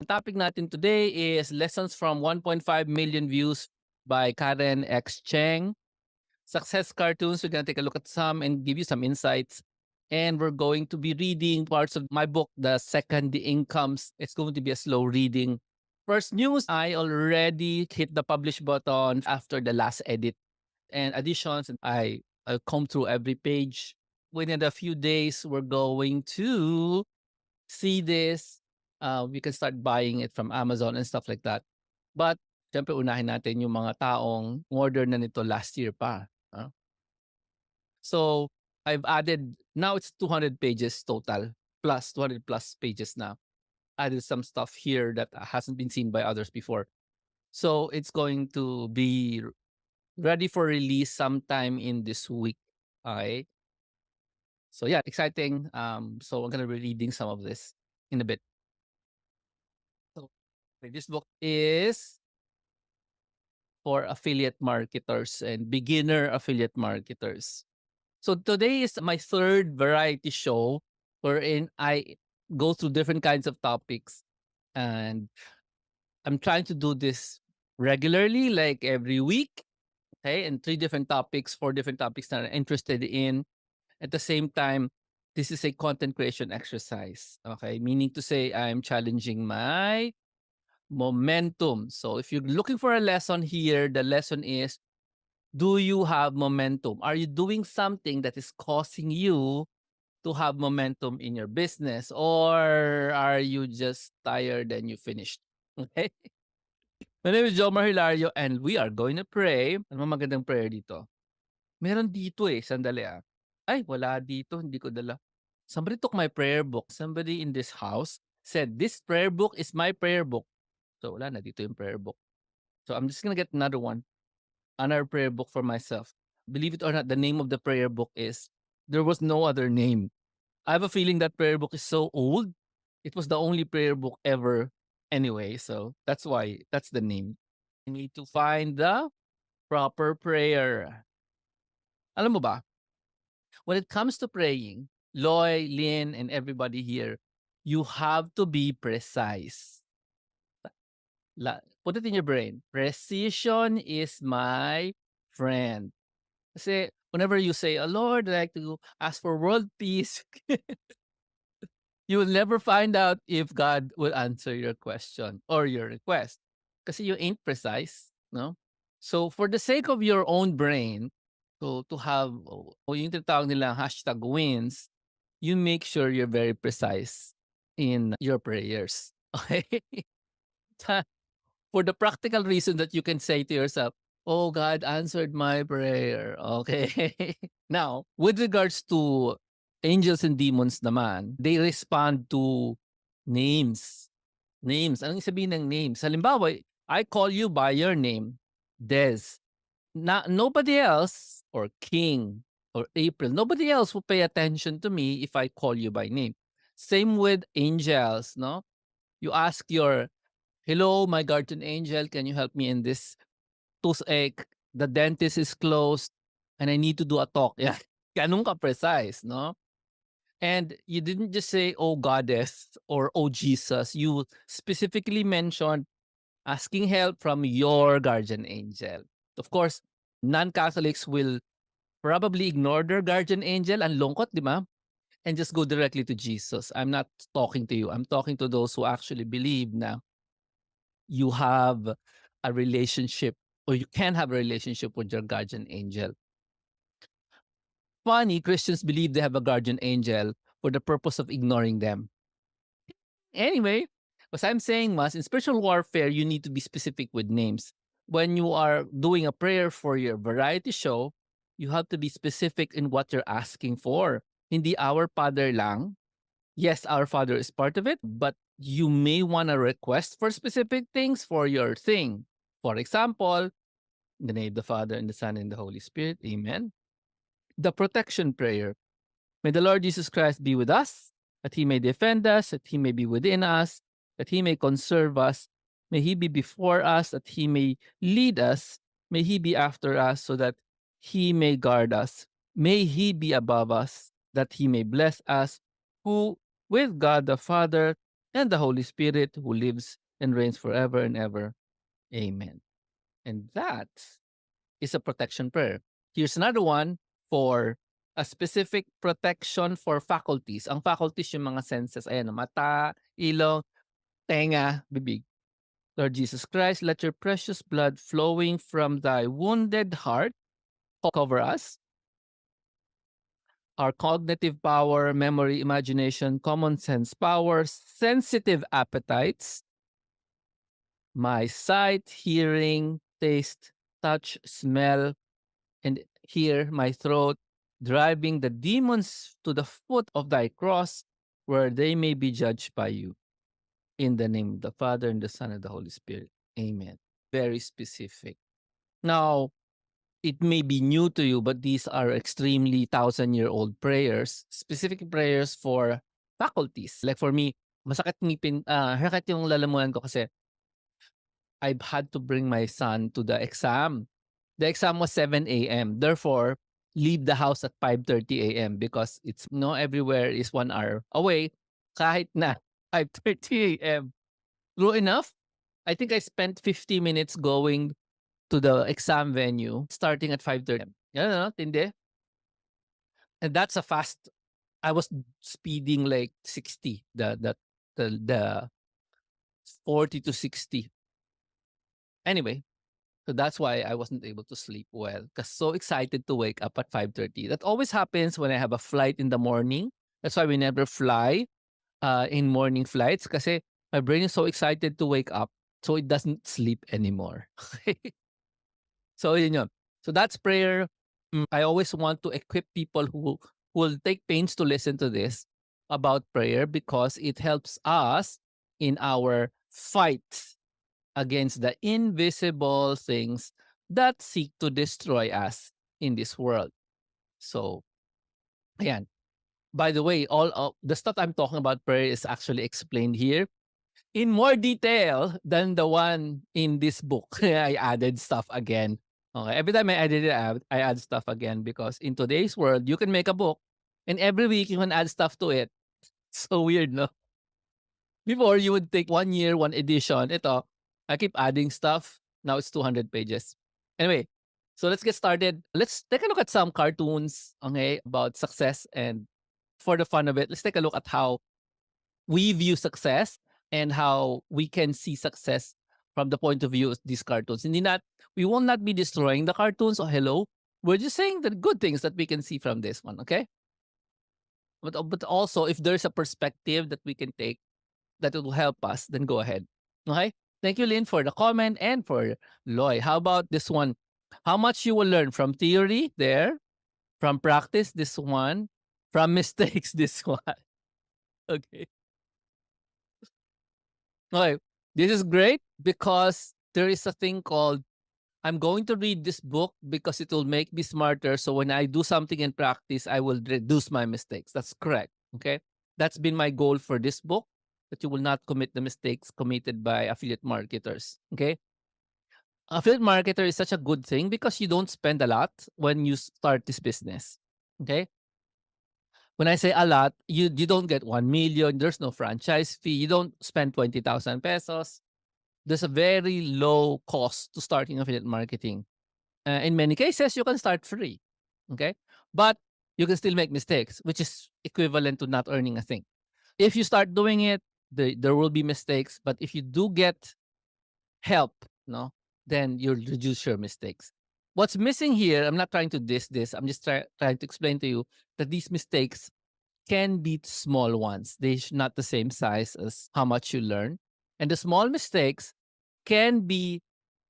The topic natin today is lessons from 1.5 million views by Karen X Cheng. Success cartoons. We're going to take a look at some and give you some insights. And we're going to be reading parts of my book, The Second Incomes. It's going to be a slow reading. First news, I already hit the publish button after the last edit and additions. And I'll comb through every page. Within a few days, we're going to see this. We can start buying it from Amazon and stuff like that. But syempre unahin natin yung mga taong order na nito last year pa. So I've added, now it's 200 pages total, plus 200 plus pages now. Added some stuff here that hasn't been seen by others before. So it's going to be ready for release sometime in this week. Okay. So yeah, exciting. So I'm gonna be reading some of this in a bit. So this book is for affiliate marketers and beginner affiliate marketers. So today is my third variety show wherein I go through different kinds of topics, and I'm trying to do this regularly, like every week. Okay, and three different topics, four different topics that I'm interested in. At the same time, this is a content creation exercise. Okay, meaning to say I'm challenging my momentum. So if you're looking for a lesson here, the lesson is, do you have momentum? Are you doing something that is causing you to have momentum in your business? Or are you just tired and you finished? Okay. My name is Jomar Hilario and we are going to pray. Ano ba magandang prayer dito? Meron dito eh. Sandali ah. Ay, wala dito. Hindi ko dala. Somebody took my prayer book. Somebody in this house said, this prayer book is my prayer book. So wala na dito yung prayer book. So I'm just gonna get another prayer book for myself. Believe it or not, the name of the prayer book is There Was No Other Name. I have a feeling that prayer book is so old. It was the only prayer book ever anyway. So that's why that's the name. I need to find the proper prayer. Alam mo ba, when it comes to praying, Loy, Lynn, and everybody here, you have to be precise. Put it in your brain. Precision is my friend. Kasi whenever you say, oh, Lord, I'd like to ask for world peace, you will never find out if God will answer your question or your request. Kasi you ain't precise, no? So for the sake of your own brain, to have, yung tinatawag nila hashtag wins, you make sure you're very precise in your prayers. Okay? For the practical reason that you can say to yourself, oh, God answered my prayer. Okay. Now, with regards to angels and demons naman, they respond to names. Names. Anong sabihin ng names? Halimbawa, I call you by your name, Des. Nobody else, or King, or April, nobody else will pay attention to me if I call you by name. Same with angels, no? You ask your, hello, my guardian angel, can you help me in this toothache? The dentist is closed and I need to do a talk. Yeah. Ganun ka precise, no? And you didn't just say, oh, goddess, or oh, Jesus. You specifically mentioned asking help from your guardian angel. Of course, non-Catholics will probably ignore their guardian angel. Ang lungkot, di ba? And just go directly to Jesus. I'm not talking to you. I'm talking to those who actually believe na you have a relationship, or you can have a relationship with your guardian angel. Funny, Christians believe they have a guardian angel for the purpose of ignoring them. Anyway, as I'm saying, Mas, in spiritual warfare, you need to be specific with names. When you are doing a prayer for your variety show, you have to be specific in what you're asking for. Hindi Our Father lang. Yes, Our Father is part of it, but you may want to request for specific things for your thing. For example, in the name of the Father, and the Son, and the Holy Spirit. Amen. The protection prayer. May the Lord Jesus Christ be with us, that he may defend us, that he may be within us, that he may conserve us. May he be before us, that he may lead us. May he be after us, so that he may guard us. May he be above us, that he may bless us, who with God the Father and the Holy Spirit, who lives and reigns forever and ever. Amen. And that is a protection prayer. Here's another one for a specific protection for faculties. Ang faculties yung mga senses. Ayan, mata, ilong, tenga, bibig. Lord Jesus Christ, let your precious blood flowing from thy wounded heart cover us, our cognitive power, memory, imagination, common sense power, sensitive appetites, my sight, hearing, taste, touch, smell, and hear, my throat, driving the demons to the foot of thy cross, where they may be judged by you. In the name of the Father, and the Son, and the Holy Spirit. Amen. Very specific. Now, it may be new to you, but these are extremely thousand-year-old prayers, specific prayers for faculties. Like for me, sakit yung lalamunan ko kasi I've had to bring my son to the exam. The exam was 7 a.m. Therefore, leave the house at 5:30 a.m. because it's no everywhere is 1 hour away. Kahit na 5:30 a.m. True enough, I think I spent 50 minutes going to the exam venue starting at 5:30 a.m. Yan, no? Tindi. And that's a fast. I was speeding like 60, the 40 to 60. Anyway, so that's why I wasn't able to sleep well because so excited to wake up at 5:30. That always happens when I have a flight in the morning. That's why we never fly in morning flights kasi my brain is so excited to wake up so it doesn't sleep anymore. So yun yun. So that's prayer. I always want to equip people who will take pains to listen to this about prayer because it helps us in our fight against the invisible things that seek to destroy us in this world. So, ayan. By the way, all of the stuff I'm talking about prayer is actually explained here in more detail than the one in this book. I added stuff again. Okay, every time I edit it out, I add stuff again because in today's world, you can make a book and every week you can add stuff to it. So weird, no? Before, you would take 1 year, one edition. Ito, I keep adding stuff. Now it's 200 pages. Anyway, so let's get started. Let's take a look at some cartoons, okay, about success. And for the fun of it, let's take a look at how we view success and how we can see success from the point of view of these cartoons. We will not be destroying the cartoons. Oh, hello. We're just saying the good things that we can see from this one, okay? But also, if there's a perspective that we can take that will help us, then go ahead. Okay? Thank you, Lynn, for the comment and for Loy. How about this one? How much you will learn from theory there, from practice, this one, from mistakes, this one. Okay. Okay. This is great because there is a thing called I'm going to read this book because it will make me smarter. So when I do something in practice, I will reduce my mistakes. That's correct. Okay. That's been my goal for this book, that you will not commit the mistakes committed by affiliate marketers. Okay. Affiliate marketer is such a good thing because you don't spend a lot when you start this business. Okay. When I say a lot, you don't get 1 million. There's no franchise fee. You don't spend 20,000 pesos. There's a very low cost to starting affiliate marketing. In many cases, you can start free. Okay. But you can still make mistakes, which is equivalent to not earning a thing. If you start doing it, there will be mistakes. But if you do get help, no, then you'll reduce your mistakes. What's missing here, I'm not trying to diss this. I'm just trying to explain to you that these mistakes can be small ones. They're not the same size as how much you learn. And the small mistakes can be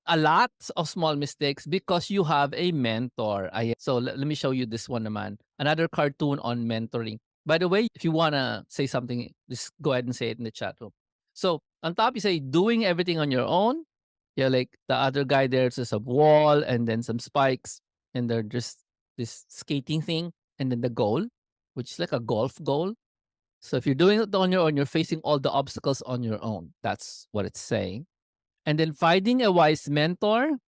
a lot of small mistakes because you have a mentor. So let me show you this one naman. Another cartoon on mentoring. By the way, if you want to say something, just go ahead and say it in the chat room. So on top, you say doing everything on your own. Yeah, like the other guy there's a wall and then some spikes and there's just this skating thing and then the goal, which is like a golf goal. So if you're doing it on your own, you're facing all the obstacles on your own. That's what it's saying. And then finding a wise mentor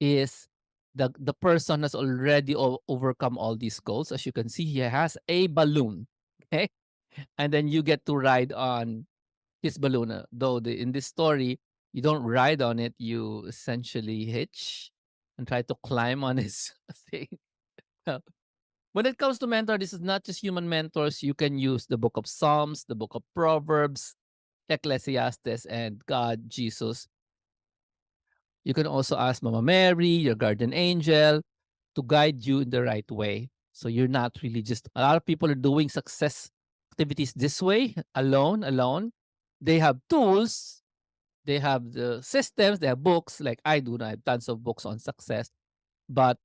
is the person has already overcome all these goals. As you can see, he has a balloon. Okay. And then you get to ride on his balloon. Though in this story, you don't ride on it, you essentially hitch and try to climb on his thing. Uh, when it comes to mentor, this is not just human mentors. You can use the book of Psalms, the book of Proverbs, Ecclesiastes, and God, Jesus. You can also ask Mama Mary, your guardian angel, to guide you in the right way. So you're not really just, a lot of people are doing success activities this way, alone. They have tools, they have the systems, they have books like I do. I have tons of books on success, but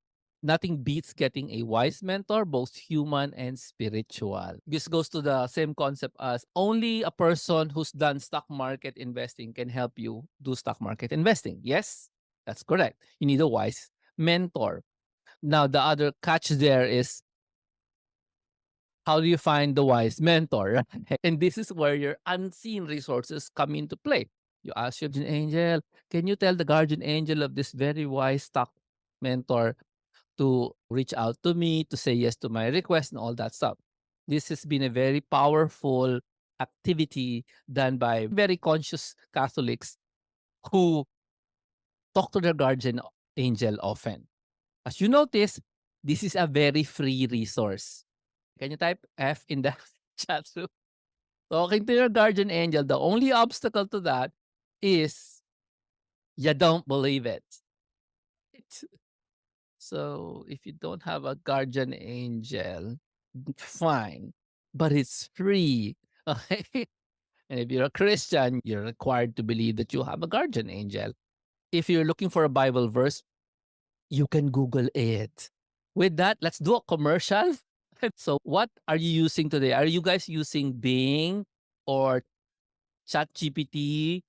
nothing beats getting a wise mentor, both human and spiritual. This goes to the same concept as only a person who's done stock market investing can help you do stock market investing. Yes, that's correct. You need a wise mentor. Now, the other catch there is how do you find the wise mentor? And this is where your unseen resources come into play. You ask your guardian angel, can you tell the guardian angel of this very wise stock mentor to reach out to me, to say yes to my request, and all that stuff? This has been a very powerful activity done by very conscious Catholics who talk to their guardian angel often. As you notice, this is a very free resource. Can you type F in the chat room? Talking to your guardian angel, the only obstacle to that is you don't believe it. It's- So if you don't have a guardian angel, fine, but it's free. Okay. And if you're a Christian, you're required to believe that you have a guardian angel. If you're looking for a Bible verse, you can Google it. With that, let's do a commercial. So, what are you using today? Are you guys using Bing or ChatGPT?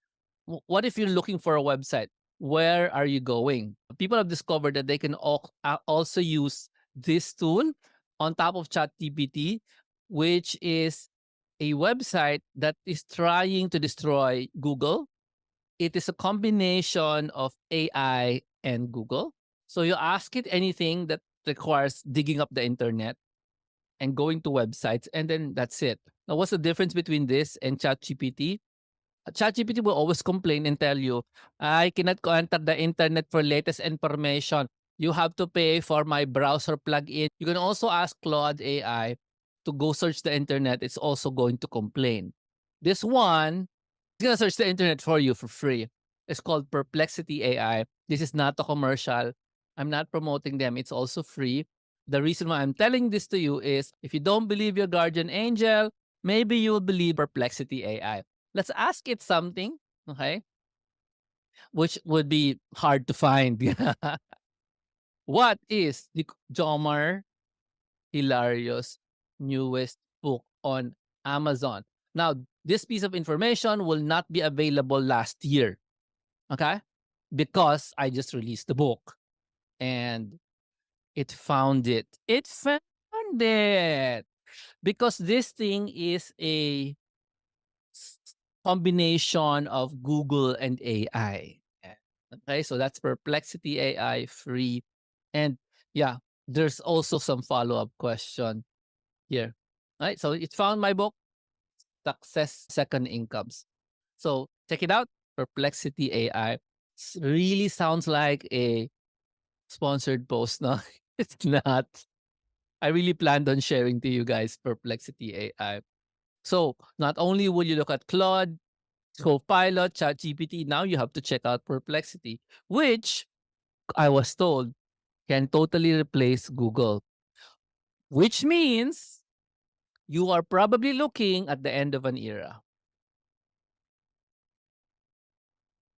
What if you're looking for a website? Where are you going? People have discovered that they can also use this tool on top of ChatGPT, which is a website that is trying to destroy Google. It is a combination of AI and Google. So you ask it anything that requires digging up the internet and going to websites, and then that's it. Now, what's the difference between this and ChatGPT? ChatGPT will always complain and tell you, I cannot enter the internet for latest information. You have to pay for my browser plugin. You can also ask Claude AI to go search the internet. It's also going to complain. This one is going to search the internet for you for free. It's called Perplexity AI. This is not a commercial. I'm not promoting them. It's also free. The reason why I'm telling this to you is if you don't believe your guardian angel, maybe you'll believe Perplexity AI. Let's ask it something, okay, which would be hard to find. What is the Jomar Hilario's newest book on Amazon? Now, this piece of information will not be available last year, okay? Because I just released the book and it found it. It found it because this thing is a s- combination of Google and AI. Okay, so that's Perplexity AI free. And yeah, there's also some follow-up question here. All right, so it found my book, Success Second Incomes. So check it out, Perplexity AI. Really sounds like a sponsored post, no? It's not. I really planned on sharing to you guys Perplexity AI. So not only will you look at Claude, Copilot, ChatGPT, now you have to check out Perplexity, which I was told can totally replace Google, which means you are probably looking at the end of an era,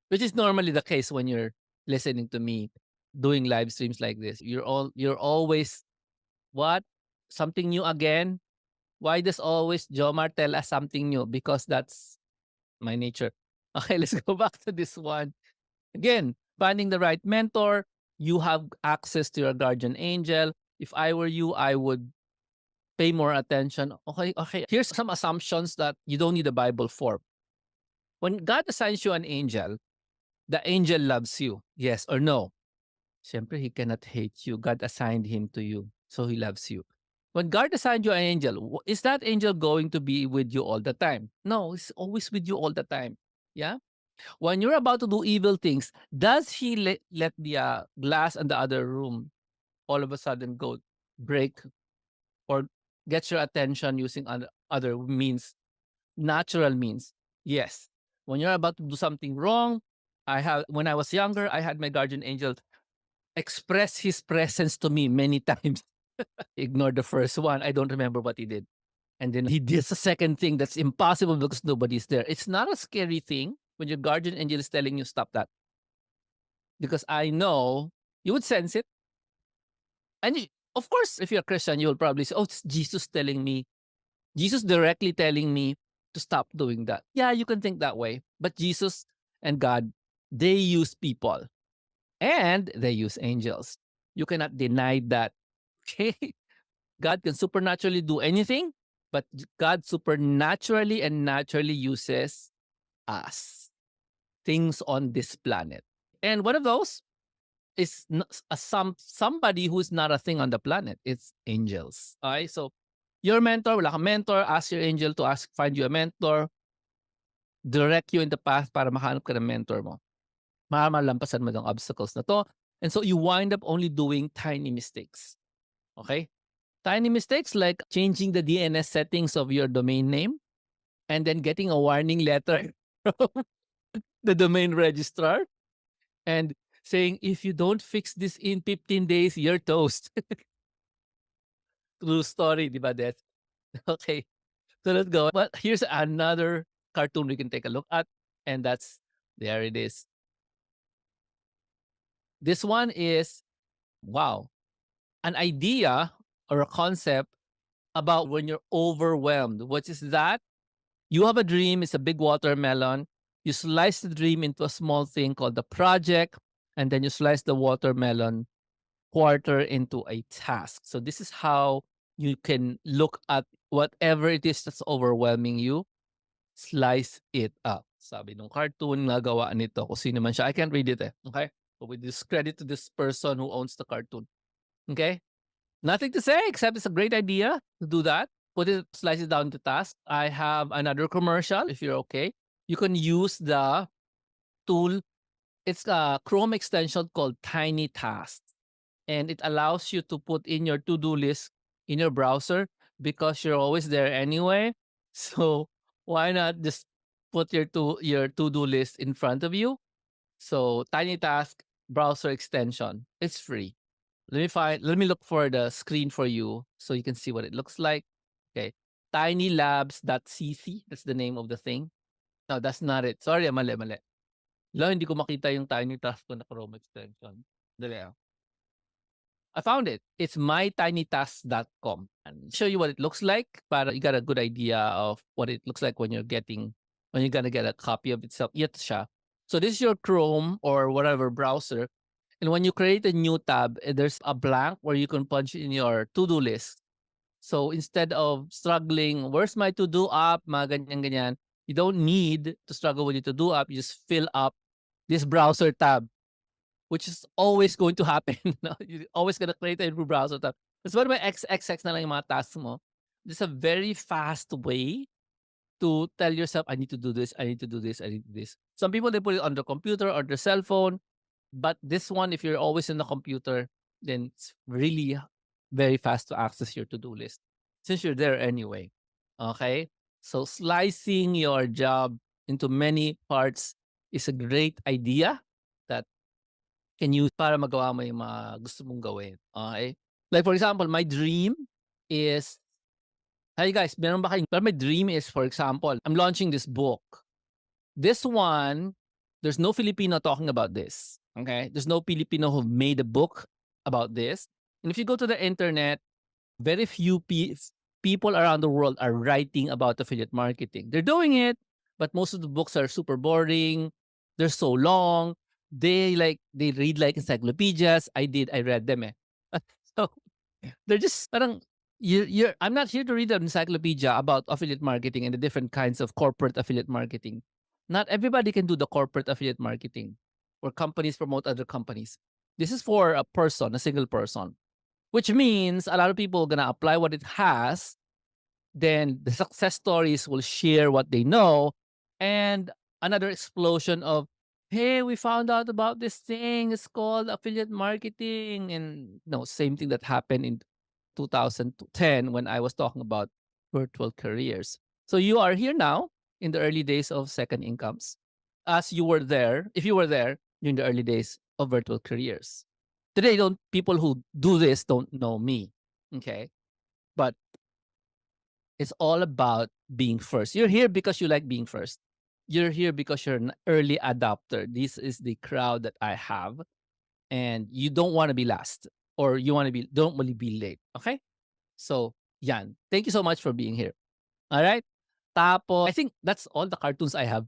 which is normally the case when you're listening to me doing live streams like this. You're always what? Something new again? Why does always Jomar tell us something new? Because that's my nature. Okay, let's go back to this one. Again, finding the right mentor, you have access to your guardian angel. If I were you, I would pay more attention. Okay, okay. Here's some assumptions that you don't need a Bible for. When God assigns you an angel, the angel loves you. Yes or no? Siyempre, he cannot hate you. God assigned him to you. So he loves you. When God assigned you an angel, is that angel going to be with you all the time? No, it's always with you all the time. Yeah. When you're about to do evil things, does he let the glass in the other room all of a sudden go break or get your attention using other means, natural means? Yes. When you're about to do something wrong, when I was younger, I had my guardian angel express his presence to me many times. Ignore the first one. I don't remember what he did. And then he did the second thing that's impossible because nobody's there. It's not a scary thing when your guardian angel is telling you stop that, because I know you would sense it. And of course, if you're a Christian, you'll probably say, oh, it's Jesus telling me, Jesus directly telling me to stop doing that. Yeah, you can think that way. But Jesus and God, they use people and they use angels. You cannot deny that. Okay. God can supernaturally do anything, but God supernaturally and naturally uses us, things on this planet. And one of those is somebody who's not a thing on the planet. It's angels. Okay? So your mentor, wala kang mentor, ask your angel to find you a mentor, direct you in the path para makahanap ka ng mentor mo. Malampasan mo ng obstacles na to. And so you wind up only doing tiny mistakes. Okay? Tiny mistakes like changing the DNS settings of your domain name and then getting a warning letter from the domain registrar and saying, if you don't fix this in 15 days, you're toast. True story, di ba, Des? Okay, so let's go. But here's another cartoon we can take a look at, and there it is. This one is, wow, an idea or a concept about when you're overwhelmed. What is that? You have a dream, it's a big watermelon. You slice the dream into a small thing called the project, and then you slice the watermelon quarter into a task. So this is how you can look at whatever it is that's overwhelming you, slice it up. Sabi nung cartoon, nagawaan nito kung sino man siya. I can't read it eh. Okay? So we discredit to this person who owns the cartoon. Okay? Nothing to say except it's a great idea to do that. Slice it down to task. I have another commercial if you're okay. You can use the tool. It's a Chrome extension called Tiny Tasks. And it allows you to put in your to-do list in your browser because you're always there anyway. So why not just put your to-do list in front of you? So Tiny Task browser extension. It's free. Let me look for the screen for you so you can see what it looks like. Okay. tinylabs.cc. That's the name of the thing. No, that's not it. Sorry, mali. Hindi ko makita yung Tiny Task ko na Chrome extension. Dali ah. I found it. It's mytinytask.com. And show you what it looks like. Para you got a good idea of what it looks like when you're gonna get a copy of itself. Ito siya. So this is your Chrome or whatever browser. And when you create a new tab, there's a blank where you can punch in your to-do list. So instead of struggling, where's my to-do app, mga ganyan, you don't need to struggle with your to-do app. You just fill up this browser tab, which is always going to happen. No? You're always going to create a new browser tab. That's why may XXX na lang yung mga tasks mo. It's a very fast way to tell yourself, I need to do this, I need to do this, I need to do this. Some people, they put it on their computer or their cell phone. But this one, if you're always in the computer, then it's really very fast to access your to-do list since you're there anyway. Okay? So slicing your job into many parts is a great idea that can use para magawa mo yung mga gusto mong gawin. Okay? Like for example, my dream is, hey guys, meron ba kayong, my dream is, for example, I'm launching this book. This one, there's no Filipino talking about this. Okay? There's no Filipino who made a book about this. And if you go to the internet, very few people around the world are writing about affiliate marketing. They're doing it, but most of the books are super boring. They're so long. They read like encyclopedias. I read them. So they're just parang I'm not here to read an encyclopedia about affiliate marketing and the different kinds of corporate affiliate marketing. Not everybody can do the corporate affiliate marketing where companies promote other companies. This is for a person, a single person. which means a lot of people are gonna apply what it has. Then the success stories will share what they know, and another explosion of, hey, we found out about this thing. It's called affiliate marketing, and no, same thing that happened in 2010 when I was talking about virtual careers. So you are here now in the early days of second incomes, as you were there, if you were there during the early days of virtual careers. Today, don't people who do this don't know me, okay? But it's all about being first. You're here because you like being first. You're here because you're an early adopter. This is the crowd that I have, and you don't want to be last, or you want to be don't want to be late. Okay, so Yan, thank you so much for being here. All right, Tapo. I think that's all the cartoons I have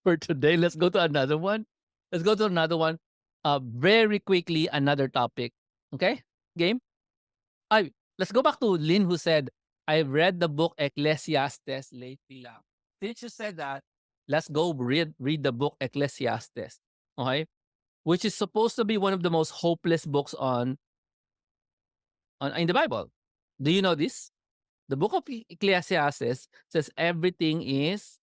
for today. Let's go to another one. Let's go to another one. Very quickly, another topic. Okay, game. I let's go back to Lynn who said, I read the book Ecclesiastes lately lang. Since you said that, let's go read the book Ecclesiastes. Okay? Which is supposed to be one of the most hopeless books on in the Bible. Do you know this? The book of Ecclesiastes says everything is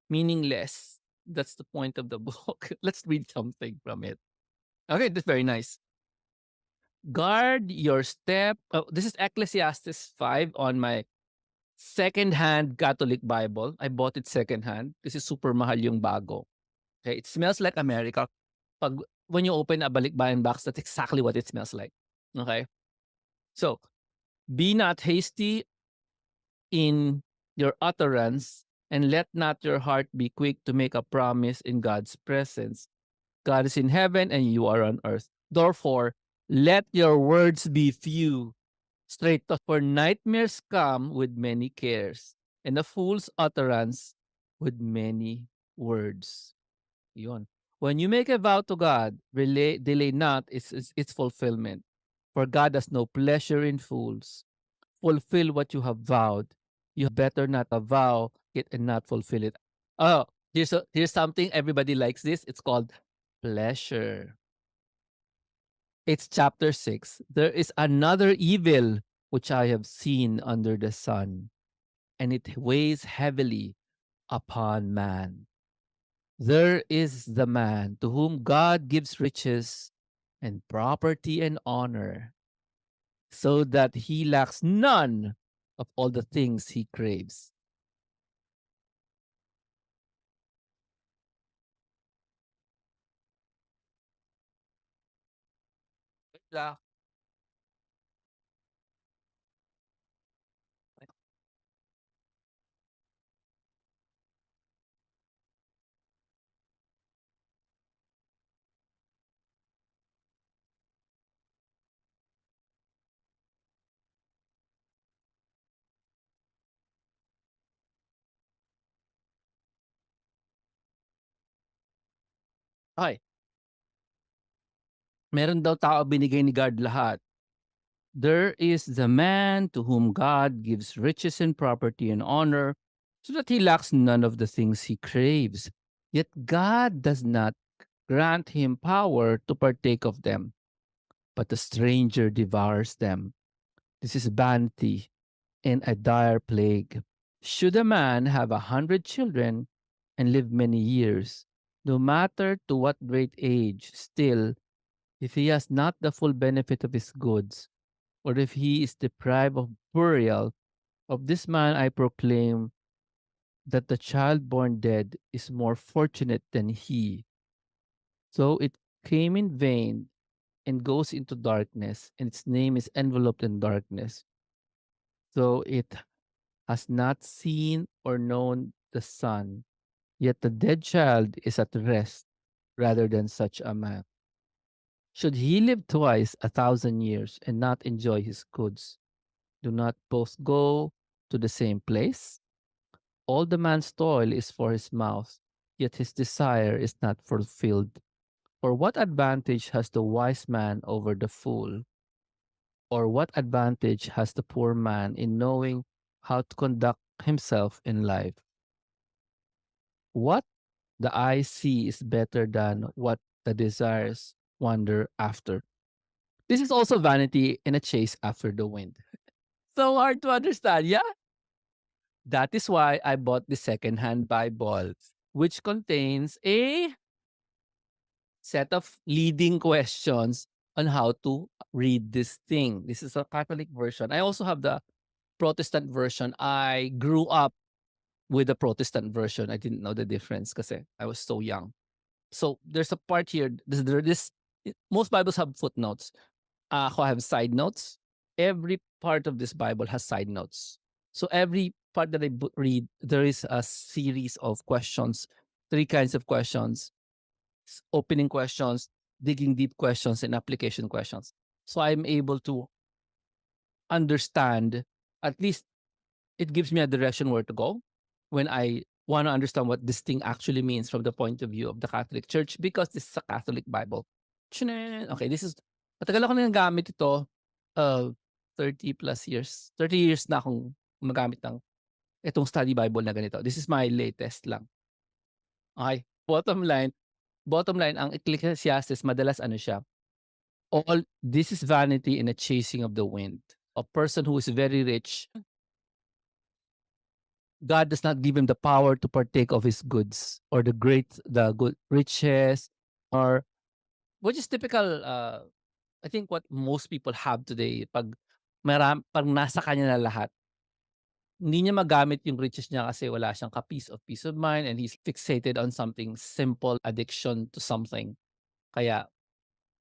meaningless. That's the point of the book. Let's read something from it. Okay, that's very nice. Guard your step. Oh, this is Ecclesiastes 5 on my second-hand Catholic Bible. I bought it second-hand kasi super mahal yung bago. Okay, it smells like America. Pag when you open a balikbayan box, that's exactly what it smells like. Okay? So, be not hasty in your utterance, and let not your heart be quick to make a promise in God's presence. God is in heaven and you are on earth. Therefore, let your words be few. Straight to, for nightmares come with many cares, and a fool's utterance with many words. Yun. When you make a vow to God, delay not its fulfillment. For God has no pleasure in fools. Fulfill what you have vowed. You had better not vow it and not fulfill it. Oh, here's something everybody likes this. It's called pleasure. It's chapter 6. There is another evil which I have seen under the sun, and it weighs heavily upon man. There is the man to whom God gives riches and property and honor, so that he lacks none of all the things he craves. Yeah. Okay, meron daw tao binigay ni God lahat. There is the man to whom God gives riches and property and honor, so that he lacks none of the things he craves. Yet God does not grant him power to partake of them, but the stranger devours them. This is vanity and a dire plague. Should a man have 100 children and live many years, no matter to what great age, still, if he has not the full benefit of his goods, or if he is deprived of burial, of this man I proclaim that the child born dead is more fortunate than he. So it came in vain and goes into darkness, and its name is enveloped in darkness. So it has not seen or known the sun, yet the dead child is at rest rather than such a man. Should he live twice 1,000 years and not enjoy his goods? Do not both go to the same place? All the man's toil is for his mouth, yet his desire is not fulfilled. For what advantage has the wise man over the fool? Or what advantage has the poor man in knowing how to conduct himself in life? What the eye see is better than what the desires wander after. This is also vanity in a chase after the wind. So hard to understand. Yeah. That is why I bought the secondhand Bible, which contains a set of leading questions on how to read this thing. This is a Catholic version. I also have the Protestant version. I grew up with the Protestant version. I didn't know the difference because I was so young. So there's a part here. Most Bibles have footnotes. Ako have side notes. Every part of this Bible has side notes. So every part that read, there is a series of questions, three kinds of questions: opening questions, digging deep questions, and application questions. So I'm able to understand, at least it gives me a direction where to go when I want to understand what this thing actually means from the point of view of the Catholic Church, because this is a Catholic Bible. Okay, this is, matagal ako nang gamit ito, uh, 30 plus years. 30 years na akong gumagamit ng itong study Bible na ganito. This is my latest lang. Okay, bottom line, ang Ecclesiastes madalas ano siya, all this is vanity in a chasing of the wind. A person who is very rich, God does not give him the power to partake of his goods or the good riches, or which is typical. I think what most people have today, pag nasa kanya na lahat, hindi niya magamit yung riches niya kasi wala siyang peace of mind, and he's fixated on something simple, addiction to something. Kaya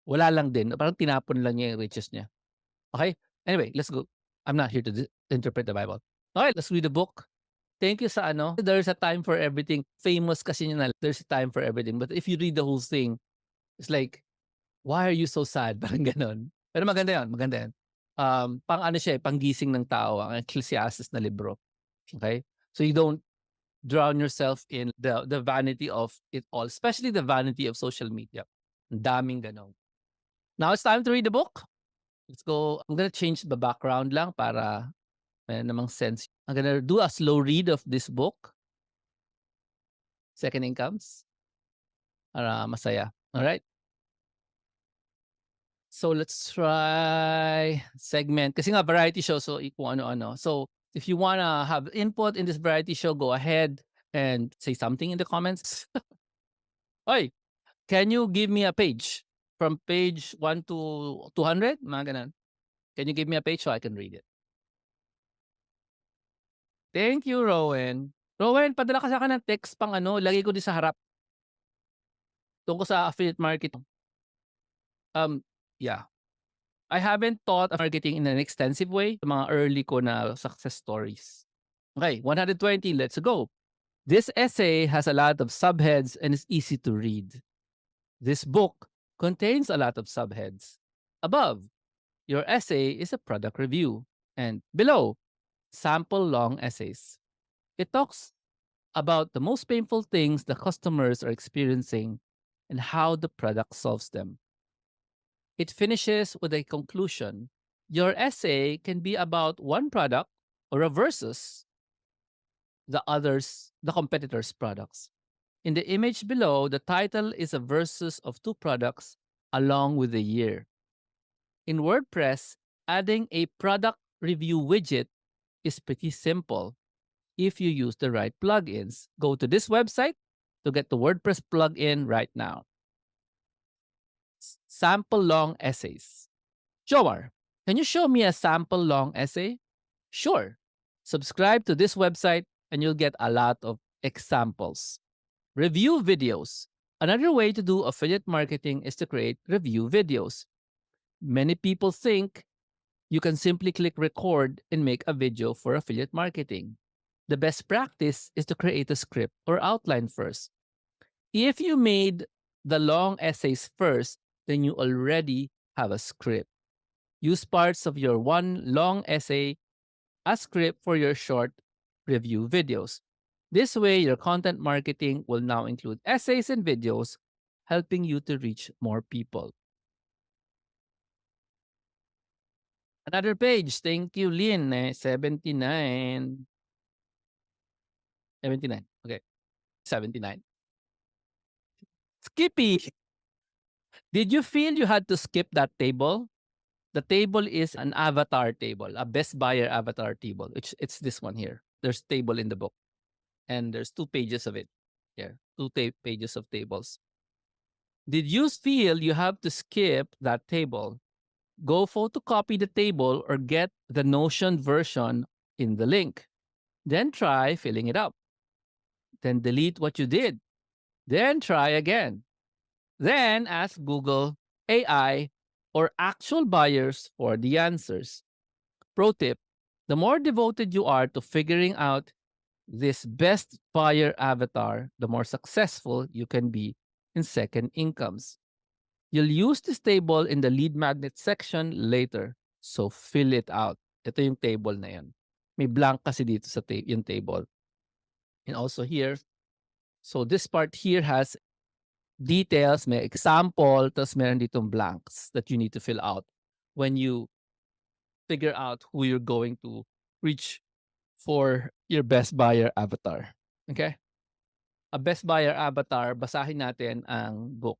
wala lang din, parang tinapon lang niya yung riches niya. Okay? Anyway, let's go. I'm not here to interpret the Bible. Okay, let's read the book. Thank you sa ano, there's a time for everything. Famous kasi niya na, there's a time for everything. But if you read the whole thing, it's like, why are you so sad? Parang ganon. Pero maganda yun, maganda yan. Pang ano siya, panggising ng tao, ang Ecclesiastes na libro. Okay? So you don't drown yourself in the vanity of it all, especially the vanity of social media. Ang daming ganon. Now it's time to read the book. Let's go. I'm gonna change the background lang para may namang sense. I'm gonna do a slow read of this book, Second Incomes, para masaya. All right? So let's try segment. Kasi nga variety show, so kung ano-ano. So if you wanna have input in this variety show, go ahead and say something in the comments. Oy, can you give me a page? From page 1 to 200? Mga ganun. Can you give me a page so I can read it? Thank you, Rowan. Rowan, padala ka sa akin ng text pang ano, lagay ko din sa harap. Tungkol sa affiliate marketing. Yeah. I haven't taught marketing in an extensive way. Sa mga early ko na success stories. Okay, 120, let's go. This essay has a lot of subheads and is easy to read. This book contains a lot of subheads. Above, your essay is a product review. And below, sample long essays. It talks about the most painful things the customers are experiencing and how the product solves them. It finishes with a conclusion. Your essay can be about one product or a versus the competitor's products. In the image below, the title is a versus of two products along with the year. In WordPress, adding a product review widget is pretty simple if you use the right plugins. Go to this website to get the WordPress plugin right now. Sample long essays. Jomar, can you show me a sample long essay? Sure. Subscribe to this website and you'll get a lot of examples. Review videos. Another way to do affiliate marketing is to create review videos. Many people think you can simply click record and make a video for affiliate marketing. The best practice is to create a script or outline first. If you made the long essays first, then you already have a script. Use parts of your one long essay as script for your short review videos. This way, your content marketing will now include essays and videos, helping you to reach more people. Another page. Thank you, Lynn. 79. 79. Okay. 79. Skippy, did you feel you had to skip that table? The table is an avatar table, a best buyer avatar table. It's this one here. There's table in the book, and there's 2 pages of it. Here, pages of tables. Did you feel you have to skip that table? Go photocopy the table or get the Notion version in the link. Then try filling it up. Then delete what you did. Then try again. Then ask Google, AI, or actual buyers for the answers. Pro tip: the more devoted you are to figuring out this best buyer avatar, the more successful you can be in second incomes. You'll use this table in the lead magnet section later. So fill it out. Ito yung table na yan. May blank kasi dito sa yung table. And also here, so this part here has details, may example, tapos meron ditong blanks that you need to fill out when you figure out who you're going to reach for your best buyer avatar. Okay? A best buyer avatar, basahin natin ang book.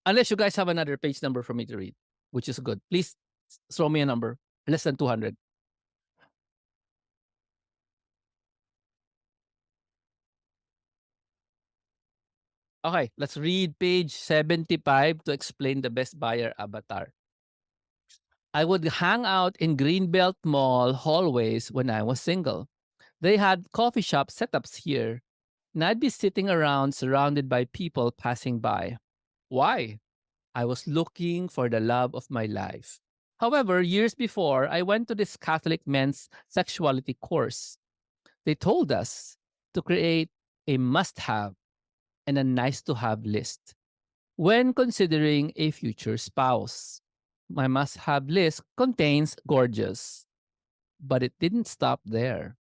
Unless you guys have another page number for me to read, which is good. Please throw me a number, less than 200. Okay, let's read page 75 to explain the best buyer avatar. I would hang out in Greenbelt Mall hallways when I was single. They had coffee shop setups here, and I'd be sitting around surrounded by people passing by. Why? I was looking for the love of my life. However, years before, I went to this Catholic men's sexuality course. They told us to create a must have and a nice to have list when considering a future spouse. My must have list contains gorgeous, but it didn't stop there.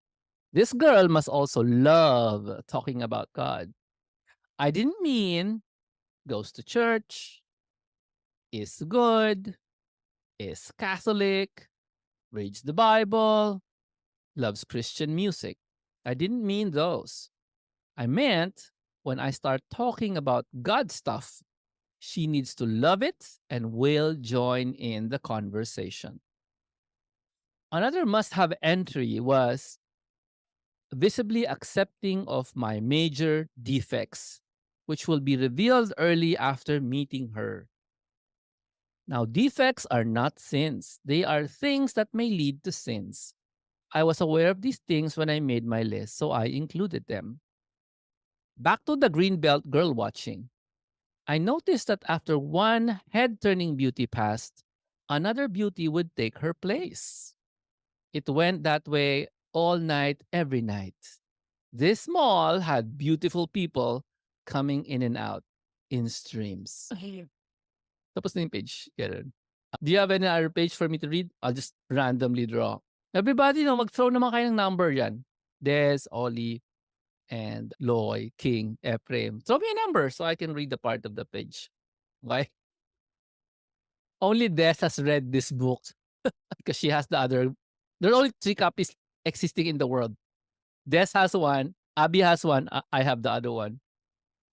This girl must also love talking about God. I didn't mean goes to church, is good, is Catholic, reads the Bible, loves Christian music. I didn't mean those. I meant when I start talking about God stuff, she needs to love it and will join in the conversation. Another must have entry was visibly accepting of my major defects, which will be revealed early after meeting her. Now, defects are not sins, they are things that may lead to sins. I was aware of these things when I made my list, so I included them. Back to the greenbelt girl watching. I noticed that after one head turning beauty passed, another beauty would take her place. It went that way all night, every night. This mall had beautiful people coming in and out in streams. Tapos na yung page. Ganun. Do you have any other page for me to read? I'll just randomly draw. Everybody, no, mag-throw naman kayo ng number yan. Des, Ollie, and Loy, King, Ephraim. Throw me a number so I can read the part of the page. Okay? Only Des has read this book because she has the other. There are only 3 copies existing in the world. Des has one, Abby has one, I have the other one.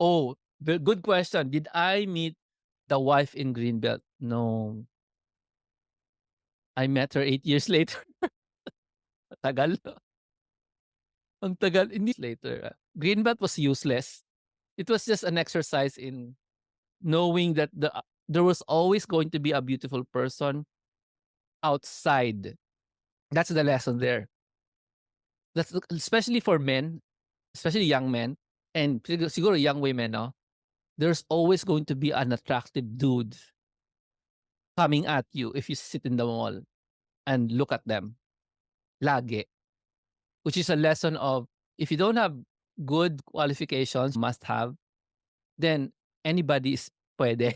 Oh, good question. Did I meet the wife in Greenbelt? No. I met her 8 years later. Tagal. Ang tagal. Hindi later. Greenbelt was useless. It was just an exercise in knowing that there was always going to be a beautiful person outside. That's the lesson there. That's especially for men, especially young men, and siguro young women, no? There's always going to be an attractive dude coming at you if you sit in the mall and look at them. Lagi. Which is a lesson of if you don't have good qualifications, must have, then anybody is pwede.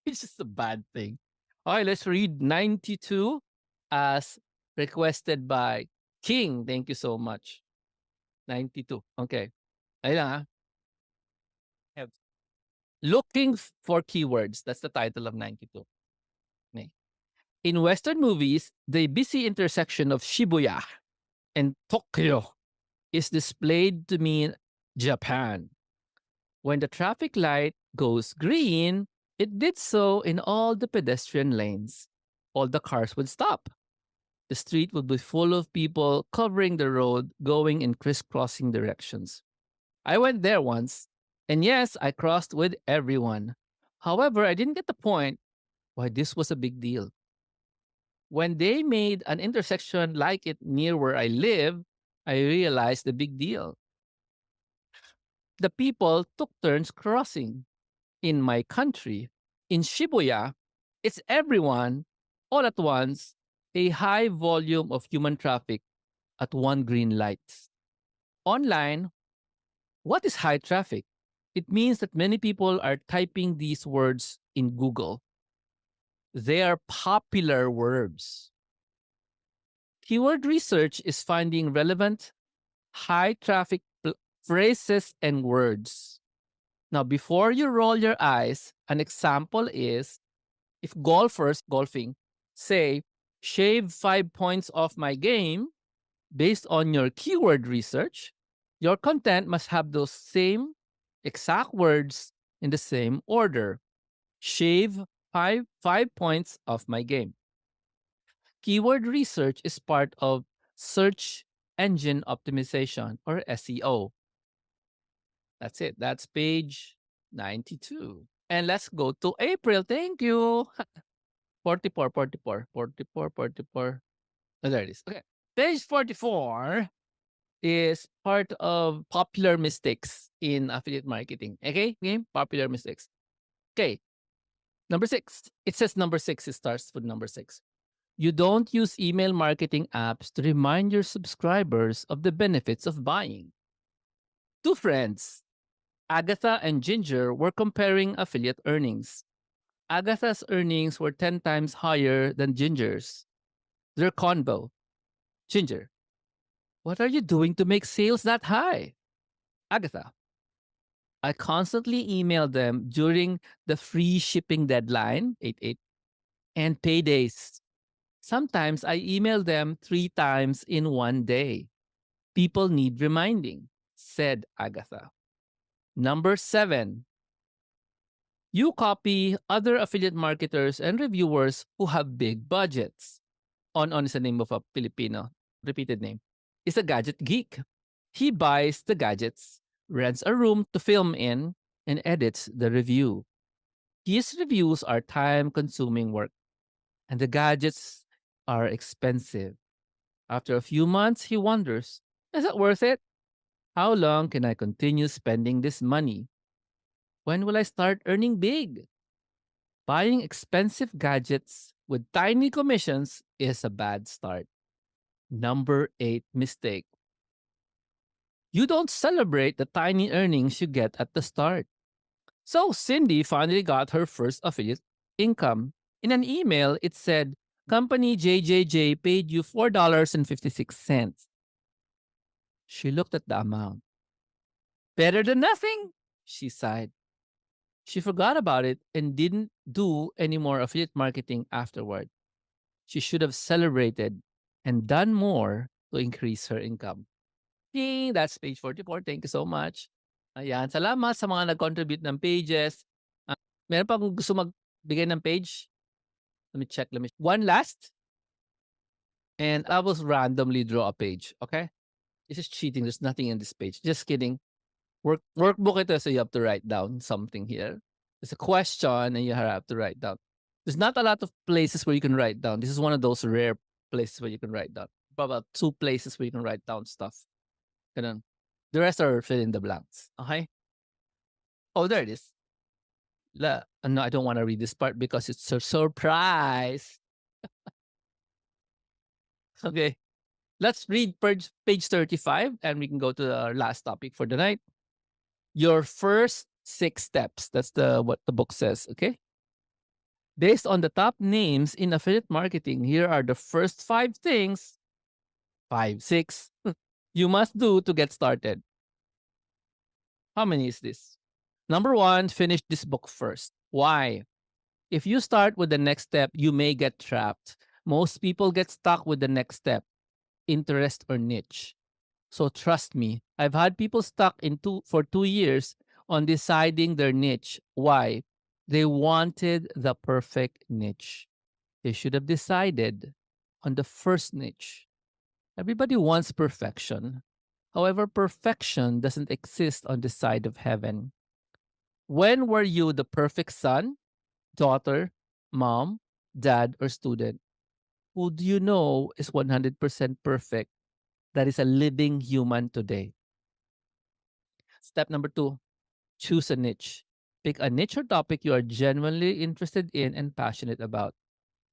It's just a bad thing. Okay, let's read 92 as requested by King. Thank you so much. 92. Okay. Ayun lang, have looking for keywords. That's the title of 92. Okay. In Western movies, the busy intersection of Shibuya and Tokyo is displayed to mean Japan. When the traffic light goes green, it did so in all the pedestrian lanes. all the cars would stop. The street would be full of people covering the road, going in crisscrossing directions. I went there once, and yes, I crossed with everyone. However, I didn't get the point why this was a big deal. When they made an intersection like it near where I live, I realized the big deal. The people took turns crossing. In my country, in Shibuya, it's everyone all at once, a high volume of human traffic at one green light. Online, what is high traffic? It means that many people are typing these words in Google. They are popular words. Keyword research is finding relevant, high traffic phrases and words. Now, before you roll your eyes, an example is if golfers golfing say, shave 5 points off my game based on your keyword research, your content must have those same exact words in the same order. Shave 5 points off my game. Keyword research is part of search engine optimization or SEO. That's it. That's page 92. And let's go to April. Thank you. 44, 44, 44, 44. Oh, there it is. Okay. Page 44 is part of popular mistakes in affiliate marketing. Okay? Okay? Popular mistakes. Okay. Number 6. It says number 6. It starts with number 6. You don't use email marketing apps to remind your subscribers of the benefits of buying. Two friends, Agatha and Ginger, were comparing affiliate earnings. Agatha's earnings were 10 times higher than Ginger's. Their convo. Ginger, what are you doing to make sales that high? Agatha, I constantly email them during the free shipping deadline, 8 and paydays. Sometimes I email them 3 times in one day. People need reminding, said Agatha. Number 7. You copy other affiliate marketers and reviewers who have big budgets. On is the name of a Filipino, repeated name. Is a gadget geek. He buys the gadgets, rents a room to film in, and edits the review. His reviews are time consuming work, and the gadgets are expensive. After a few months, he wonders, is it worth it? How long can I continue spending this money? When will I start earning big? Buying expensive gadgets with tiny commissions is a bad start. Number 8 mistake. You don't celebrate the tiny earnings you get at the start. So Cindy finally got her first affiliate income. In an email, it said, Company JJJ paid you $4.56. She looked at the amount. Better than nothing, she sighed. She forgot about it and didn't do any more affiliate marketing afterward. She should have celebrated and done more to increase her income. Yay! That's page 44. Thank you so much. Ayan. Salamat sa mga nag-contribute ng pages. Meron pa kung gusto magbigay ng page? Let me check. One last. And I will randomly draw a page. Okay? This is cheating. There's nothing in this page. Just kidding. Workbook ito, so you have to write down something here. There's a question and you have to write down. There's not a lot of places where you can write down. This is one of those rare places where you can write down. About 2 places where you can write down stuff. Ganun. The rest are fill in the blanks. Okay? Oh, there it is. No, I don't want to read this part because it's a surprise. Okay. Let's read page 35 and we can go to our last topic for the night. Your first 6 steps. That's what the book says. Okay. Based on the top names in affiliate marketing, here are the first 5 things, 5, 6, you must do to get started. How many is this? Number 1, finish this book first. Why? If you start with the next step, you may get trapped. Most people get stuck with the next step, interest or niche. So trust me, I've had people stuck for 2 years on deciding their niche. Why? They wanted the perfect niche. They should have decided on the first niche. Everybody wants perfection. However, perfection doesn't exist on this side of heaven. When were you the perfect son, daughter, mom, dad, or student? Who do you know is 100% perfect that is a living human today? Step number two, choose a niche. Pick a niche or topic you are genuinely interested in and passionate about.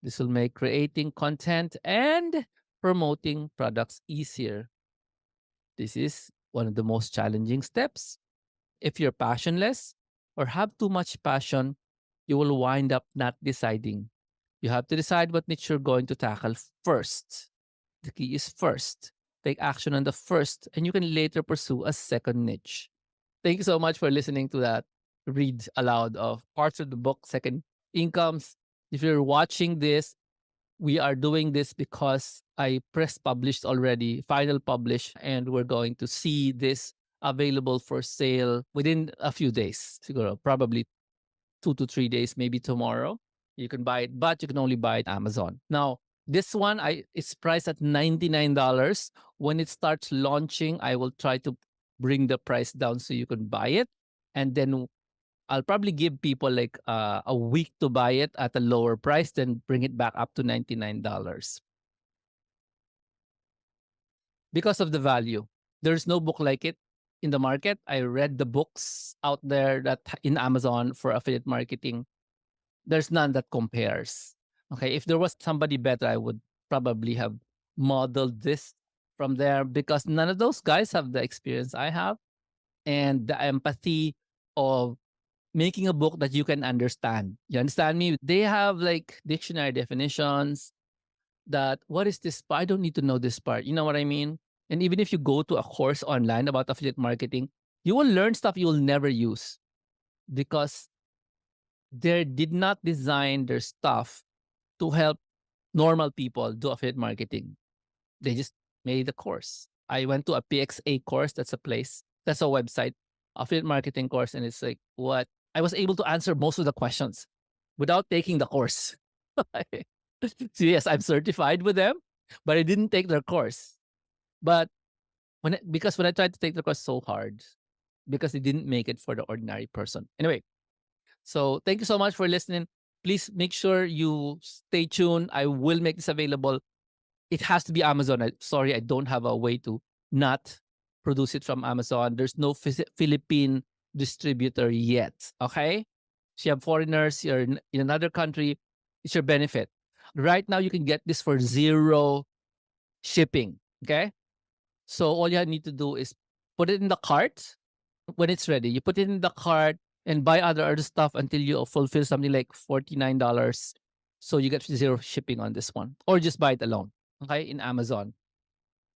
This will make creating content and promoting products easier. This is one of the most challenging steps. If you're passionless or have too much passion, you will wind up not deciding. You have to decide what niche you're going to tackle first. The key is first. Take action on the first, and you can later pursue a second niche. Thank you so much for listening to that read aloud of parts of the book, Second Incomes. If you're watching this, we are doing this because I press published already, final publish, and we're going to see this available for sale within a few days. Siguro, probably 2 to 3 days, maybe tomorrow. You can buy it, but you can only buy it Amazon. Now, this one it's priced at $99. When it starts launching, I will try to bring the price down so you can buy it. And then I'll probably give people like a week to buy it at a lower price, then bring it back up to $99 because of the value. There's no book like it in the market. I read the books out there that in Amazon for affiliate marketing. There's none that compares. Okay, if there was somebody better, I would probably have modeled this from there because none of those guys have the experience I have and the empathy of making a book that you can understand. You understand me? They have like dictionary definitions that what is this part? I don't need to know this part. You know what I mean? And even if you go to a course online about affiliate marketing, you will learn stuff you will never use because they did not design their stuff to help normal people do affiliate marketing. They just made a course. I went to a PXA course. That's a place. That's a website, affiliate marketing course. And it's like, what? I was able to answer most of the questions without taking the course. So yes, I'm certified with them, but I didn't take their course. But because when I tried to take the course so hard, because they didn't make it for the ordinary person. Anyway, so thank you so much for listening. Please make sure you stay tuned. I will make this available. It has to be Amazon. Sorry, I don't have a way to not produce it from Amazon. There's no Philippine distributor yet. Okay. So you have foreigners, you're in another country, it's your benefit. Right now, you can get this for zero shipping. Okay. So all you need to do is put it in the cart when it's ready. You put it in the cart and buy other stuff until you fulfill something like $49. So you get zero shipping on this one, or just buy it alone. Okay, in Amazon.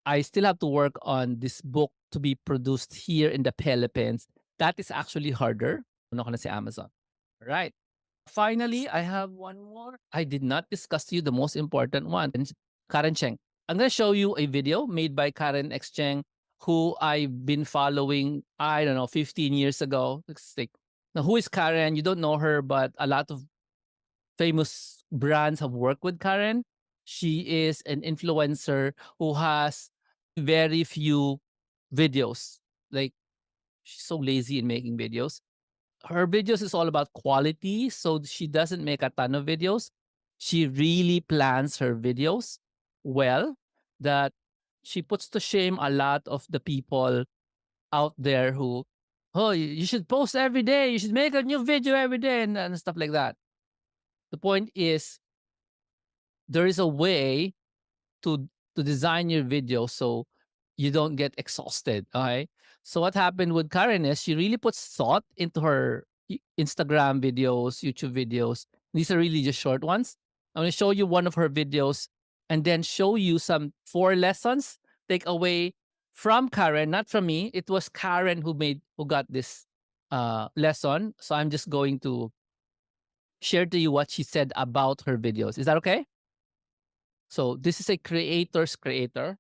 I still have to work on this book to be produced here in the Philippines. That is actually harder. Ano ko na si Amazon. Right. Finally, I have one more. I did not discuss to you the most important one. Karen Cheng. I'm going to show you a video made by Karen X Cheng, who I've been following, I don't know, 15 years ago. It's like, now, who is Karen? You don't know her, but a lot of famous brands have worked with Karen. She is an influencer who has very few videos. Like, she's so lazy in making videos. Her videos is all about quality, so she doesn't make a ton of videos. She really plans her videos well, that she puts to shame a lot of the people out there who, oh, you should post every day, you should make a new video every day, and stuff like that. The point is, there is a way to design your video so you don't get exhausted. Okay. So what happened with Karen is she really puts thought into her Instagram videos, YouTube videos. These are really just short ones. I'm going to show you one of her videos and then show you some 4 lessons take away from Karen, not from me. It was Karen who got this lesson. So I'm just going to share to you what she said about her videos. Is that okay? So this is a creator's creator,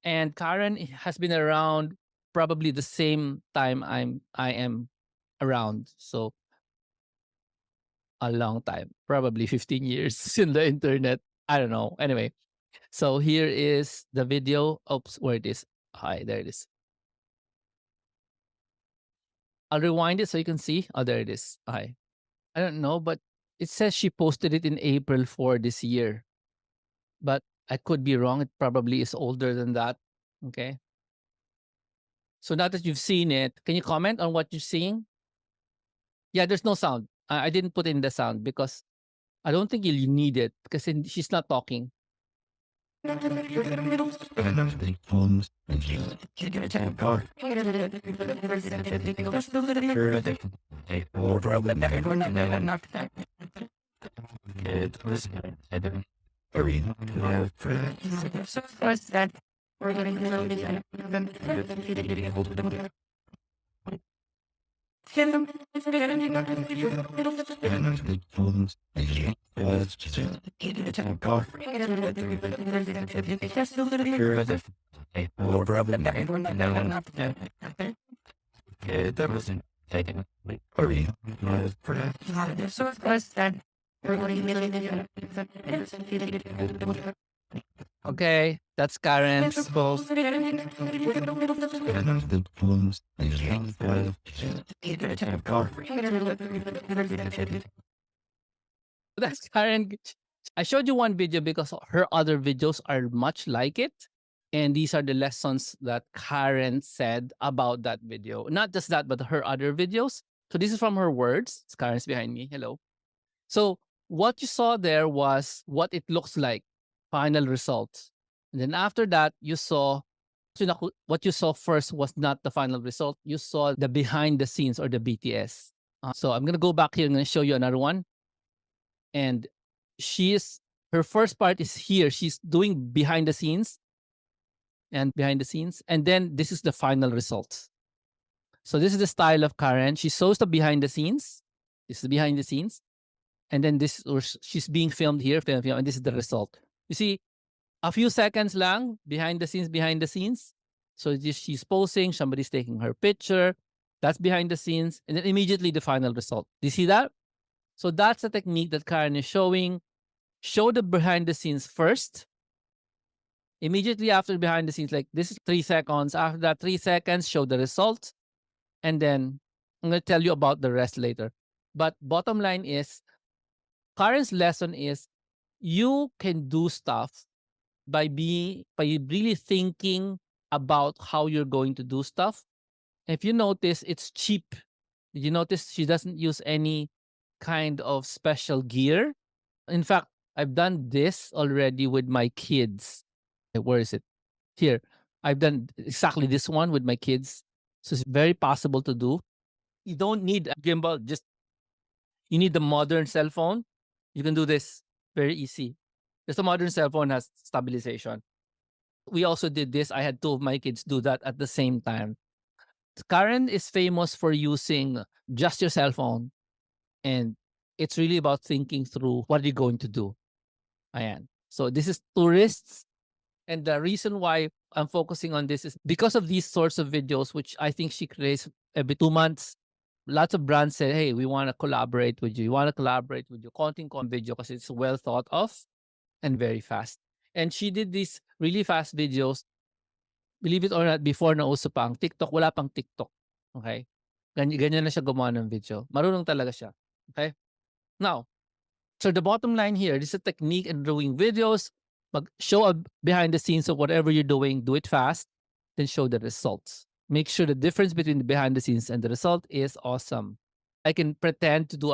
and Karen has been around probably the same time I am around. So a long time, probably 15 years in the internet. I don't know. Anyway, so here is the video. Oops, where it is. Hi, there it is. I'll rewind it so you can see. Oh, there it is. Hi. I don't know, but it says she posted it in April for this year. But I could be wrong. It probably is older than that. Okay. So now that you've seen it, can you comment on what you're seeing? Yeah, there's no sound. I didn't put in the sound because I don't think you need it because she's not talking. Okay, that's Karen's post. That's Karen. I showed you one video because her other videos are much like it. And these are the lessons that Karen said about that video. Not just that, but her other videos. So this is from her words. It's Karen's behind me. Hello. So what you saw there was what it looks like, final results. And then after that, you saw what you saw first was not the final result. You saw the behind the scenes or the BTS. So I'm gonna go back here. I'm gonna show you another one. And her first part is here. She's doing behind the scenes, and then this is the final results. So this is the style of Karen. She shows the behind the scenes. This is the behind the scenes, and then she's being filmed here, and this is the result. You see, a few seconds lang behind the scenes, behind the scenes. So she's posing, somebody's taking her picture. That's behind the scenes, and then immediately the final result. Do you see that? So that's the technique that Karen is showing. Show the behind the scenes first. Immediately after behind the scenes, like this is 3 seconds. After that 3 seconds, show the result. And then I'm going to tell you about the rest later. But bottom line is, Karen's lesson is you can do stuff by really thinking about how you're going to do stuff. If you notice, it's cheap. Did you notice she doesn't use any kind of special gear? In fact, I've done this already with my kids. Where is it? Here. I've done exactly this one with my kids. So it's very possible to do. You don't need a gimbal, just you need the modern cell phone. You can do this very easy. Just a modern cell phone has stabilization. We also did this. I had two of my kids do that at the same time. Karen is famous for using just your cell phone. And it's really about thinking through what you're going to do. Ayan. So this is tourists. And the reason why I'm focusing on this is because of these sorts of videos, which I think she creates every 2 months. Lots of brands say, hey, we want to collaborate with you. We want to collaborate with you. Konting video because it's well thought of and very fast. And she did these really fast videos. Believe it or not, before nauso pa ang TikTok, wala pang TikTok. Okay? Ganyan na siya gumawa ng video. Marunong talaga siya. Okay? Now, so the bottom line here, this is a technique in doing videos. Show a behind the scenes of whatever you're doing, do it fast, then show the results. Make sure the difference between the behind the scenes and the result is awesome. I can pretend to do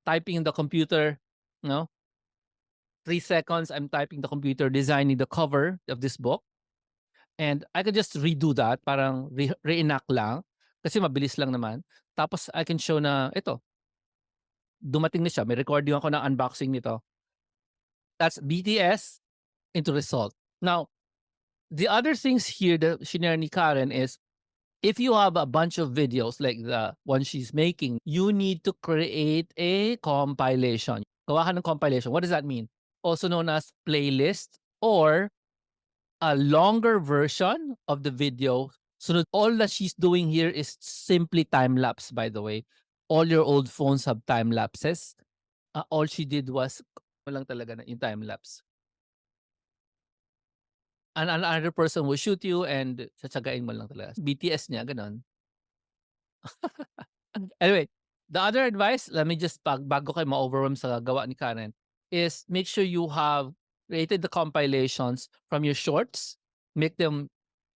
typing in the computer, 3 seconds, I'm typing the computer, designing the cover of this book. And I can just redo that, parang reenact lang. Kasi mabilis lang naman. Tapos I can show na, ito, dumating na siya. May recording ako ng unboxing nito. That's BTS into result. Now, the other things here that shinare ni Karen is, if you have a bunch of videos like the one she's making, you need to create a compilation. Gawa ka ng compilation. What does that mean? Also known as playlist or a longer version of the video. So all that she's doing here is simply time lapse, by the way. All your old phones have time lapses. all she did was lang talaga na yung time lapse. And another person will shoot you and tsatsagain mo lang talaga. BTS niya, gano'n. Anyway, the other advice, let me just bago kayo ma-overwhelm sa gawa ni Karen, is make sure you have created the compilations from your shorts. Make them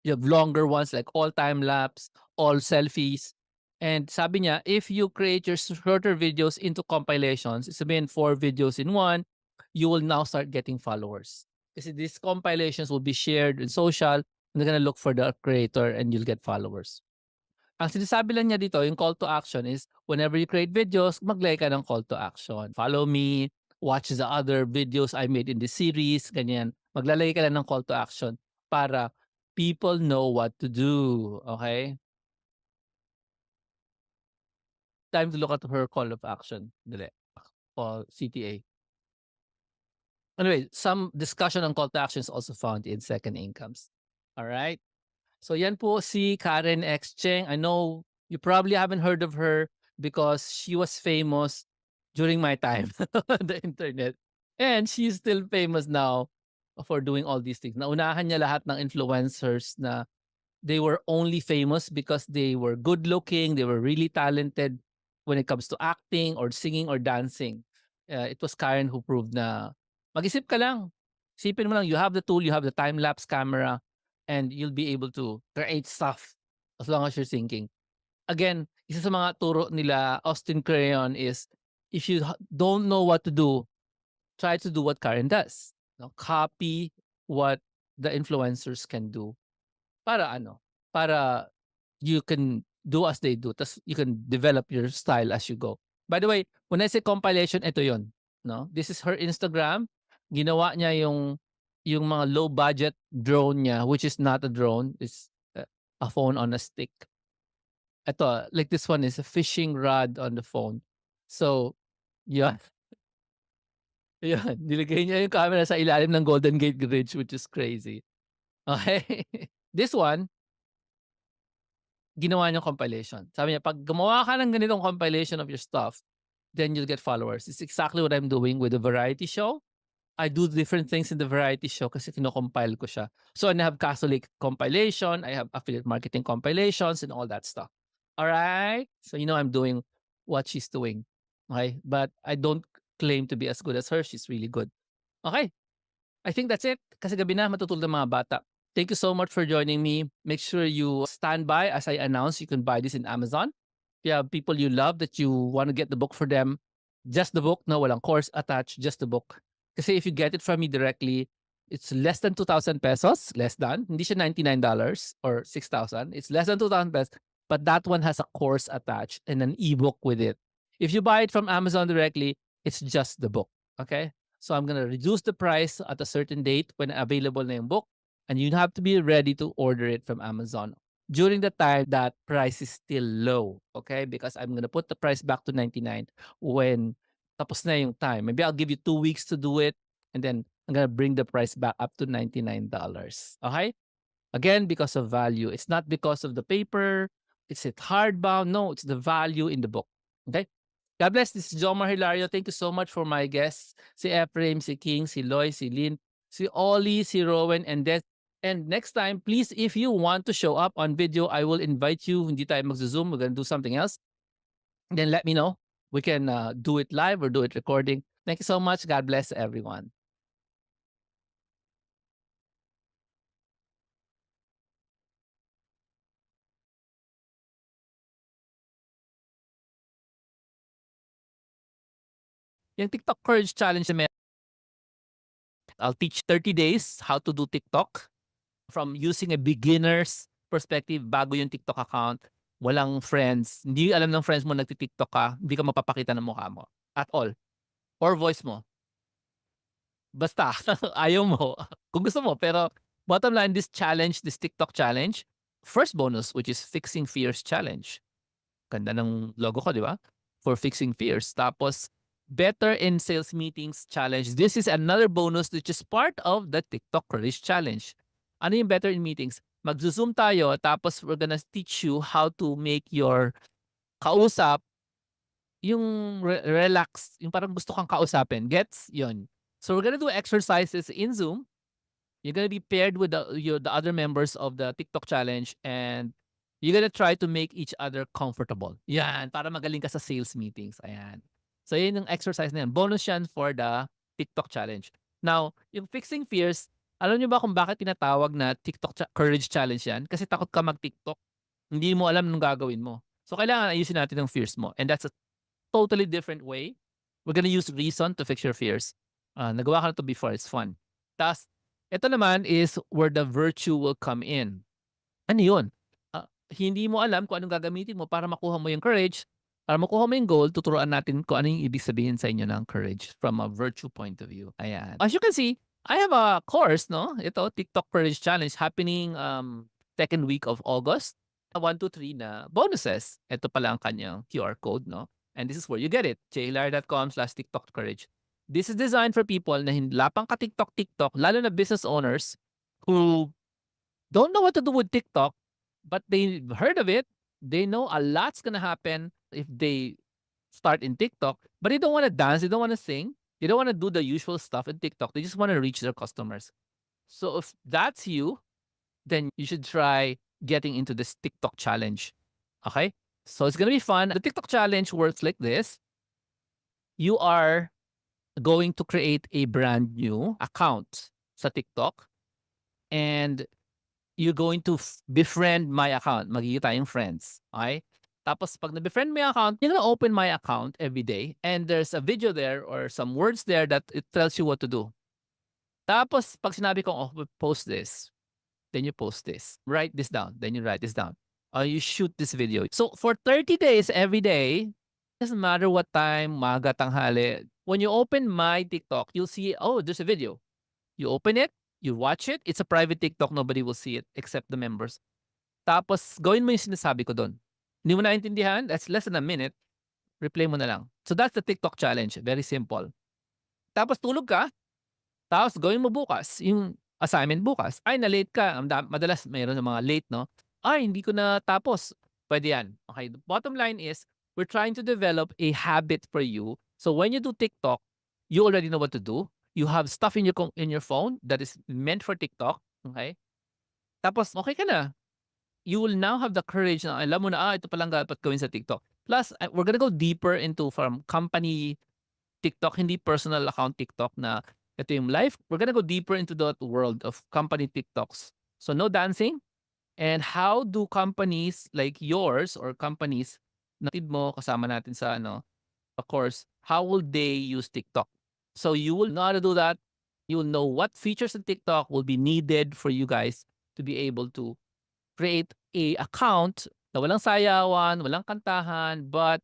you have longer ones like all time lapse, all selfies. And sabi niya, if you create your shorter videos into compilations, sabihin 4 videos in one, you will now start getting followers. Kasi these compilations will be shared in social, and they're gonna look for the creator and you'll get followers. Ang sinasabi lang niya dito, yung call to action is whenever you create videos, mag-like ka ng call to action. Follow me, watch the other videos I made in this series, ganyan. Maglalagay ka lang ng call to action para people know what to do. Okay? Time to look at her call of action. Dali. O CTA. Anyway, some discussion on call to action is also found in second incomes. All right? So yan po si Karen X. Cheng. I know you probably haven't heard of her because she was famous during my time on the internet. And she's still famous now for doing all these things. Naunahan niya lahat ng influencers na they were only famous because they were good looking, they were really talented when it comes to acting or singing or dancing. It was Karen who proved na mag-isip ka lang. Isipin mo lang, you have the tool, you have the time-lapse camera, and you'll be able to create stuff as long as you're thinking. Again, isa sa mga turo nila, Austin Crayon, is if you don't know what to do, try to do what Karen does. No? Copy what the influencers can do para ano, para you can do as they do, tas you can develop your style as you go. By the way, when I say compilation, ito yon, no? This is her Instagram. Ginawa niya yung mga low budget drone niya, which is not a drone, it's a phone on a stick. Ito, like this one is a fishing rod on the phone. So, yeah, yun. Nilagay niya yung camera sa ilalim ng Golden Gate Bridge, which is crazy. Okay? This one, ginawa niyang compilation. Sabi niya, pag gumawa ka ng ganitong compilation of your stuff, then you'll get followers. It's exactly what I'm doing with the variety show. I do different things in the variety show kasi kino-compile ko siya. So I have Catholic compilation, I have affiliate marketing compilations and all that stuff. All right? So you know I'm doing what she's doing. Okay? But I don't claim to be as good as her. She's really good. Okay? I think that's it. Kasi gabi na, matutulog ng mga bata. Thank you so much for joining me. Make sure you stand by as I announce you can buy this in Amazon. If you have people you love that you want to get the book for them, just the book, no walang course attached, just the book. Kasi if you get it from me directly, it's less than 2,000 pesos, less than. Hindi siya $99 or 6,000. It's less than 2,000 pesos, but that one has a course attached and an ebook with it. If you buy it from Amazon directly, it's just the book. Okay? So I'm gonna reduce the price at a certain date when available na yung book, and you have to be ready to order it from Amazon during the time that price is still low. Okay? Because I'm gonna put the price back to 99 when tapos na yung time. Maybe I'll give you 2 weeks to do it, and then I'm gonna bring the price back up to $99. Okay? Again, because of value. It's not because of the paper. It's it hardbound. No, it's the value in the book. Okay? God bless. This is Jomar Hilario. Thank you so much for my guests. Si Ephraim, si King, si Loy, si Lynn, si Ollie, si Rowan, and Des. And next time, please, if you want to show up on video, I will invite you. Hindi tayo mag-zoom. We're gonna do something else. Then let me know. We can do it live or do it recording. Thank you so much. God bless everyone. Yung TikTok Courage Challenge na I'll teach 30 days how to do TikTok from using a beginner's perspective bago yung TikTok account. Walang friends. Hindi alam ng friends mo nagti-TikTok ka, hindi ka mapapakita ng mukha mo at all. Or voice mo. Basta, ayaw mo. Kung gusto mo. Pero bottom line, this challenge, this TikTok challenge, first bonus, which is Fixing Fears Challenge. Ganda ng logo ko, di ba? For Fixing Fears. Tapos, Better in Sales Meetings Challenge. This is another bonus which is part of the TikTok Courage Challenge. Ano yung Better in Meetings? Mag-zoom tayo, tapos we're gonna teach you how to make your kausap yung relax, yung parang gusto kang kausapin, gets? Yun. So we're gonna do exercises in Zoom. You're gonna be paired with the other members of the TikTok challenge, and you're gonna try to make each other comfortable. Yan, para magaling ka sa sales meetings. Ayan. So yun yung exercise na yan. Bonus yan for the TikTok challenge. Now, yung fixing fears, alam niyo ba kung bakit tinatawag na TikTok courage challenge yan? Kasi takot ka mag-TikTok. Hindi mo alam nung gagawin mo. So kailangan ayusin natin yung fears mo. And that's a totally different way. We're gonna use reason to fix your fears. Nagawa ka na to before. It's fun. Tas, ito naman is where the virtue will come in. Ano yun? Hindi mo alam kung anong gagamitin mo para makuha mo yung courage. Para makuha mo yung goal, tuturuan natin kung ano yung ibig sabihin sa inyo ng courage from a virtue point of view. Ayan. As you can see, I have a course, no? Ito, TikTok Courage Challenge happening second week of August. 1, 2, 3 na bonuses. Ito pala ang kanyang QR code, no? And this is where you get it. jlar.com/TikTok Courage. This is designed for people na lapang ka TikTok, lalo na business owners who don't know what to do with TikTok, but they heard of it. They know a lot's gonna happen if they start in TikTok, but they don't want to dance, they don't want to sing, they don't want to do the usual stuff in TikTok. They just want to reach their customers. So if that's you, then you should try getting into this TikTok challenge. Okay? So it's gonna be fun. The TikTok challenge works like this. You are going to create a brand new account sa TikTok, and you're going to befriend my account. Magiging tayong friends. Okay? Tapos pag na-befriend mo yung account, you're gonna open my account every day, and there's a video there or some words there that it tells you what to do. Tapos pag sinabi ko, oh, post this, then you post this. Write this down, then you write this down. Or you shoot this video. So for 30 days, every day, doesn't matter what time, maga, tanghali, when you open my TikTok, you'll see, oh, there's a video. You open it, you watch it. It's a private TikTok. Nobody will see it except the members. Tapos, gawin mo yung sinasabi ko doon. Hindi mo naintindihan? That's less than a minute. Replay mo na lang. So that's the TikTok challenge. Very simple. Tapos tulog ka. Tapos gawin mo bukas. Yung assignment bukas. Ay, na-late ka. Madalas mayroon ng mga late, no? Ay, hindi ko na tapos. Pwede yan. Okay. The bottom line is, we're trying to develop a habit for you. So when you do TikTok, you already know what to do. You have stuff in your phone that is meant for TikTok. Okay? Tapos, okay ka na. You will now have the courage na alam mo na, ito palang dapat gawin sa TikTok. Plus, we're gonna go deeper into from company TikTok, hindi personal account TikTok na ito yung life. We're gonna go deeper into that world of company TikToks. So, no dancing. And how do companies like yours or companies na mo kasama natin sa of course, how will they use TikTok? So you will know how to do that. You will know what features in TikTok will be needed for you guys to be able to create a account na walang sayawan, walang kantahan, but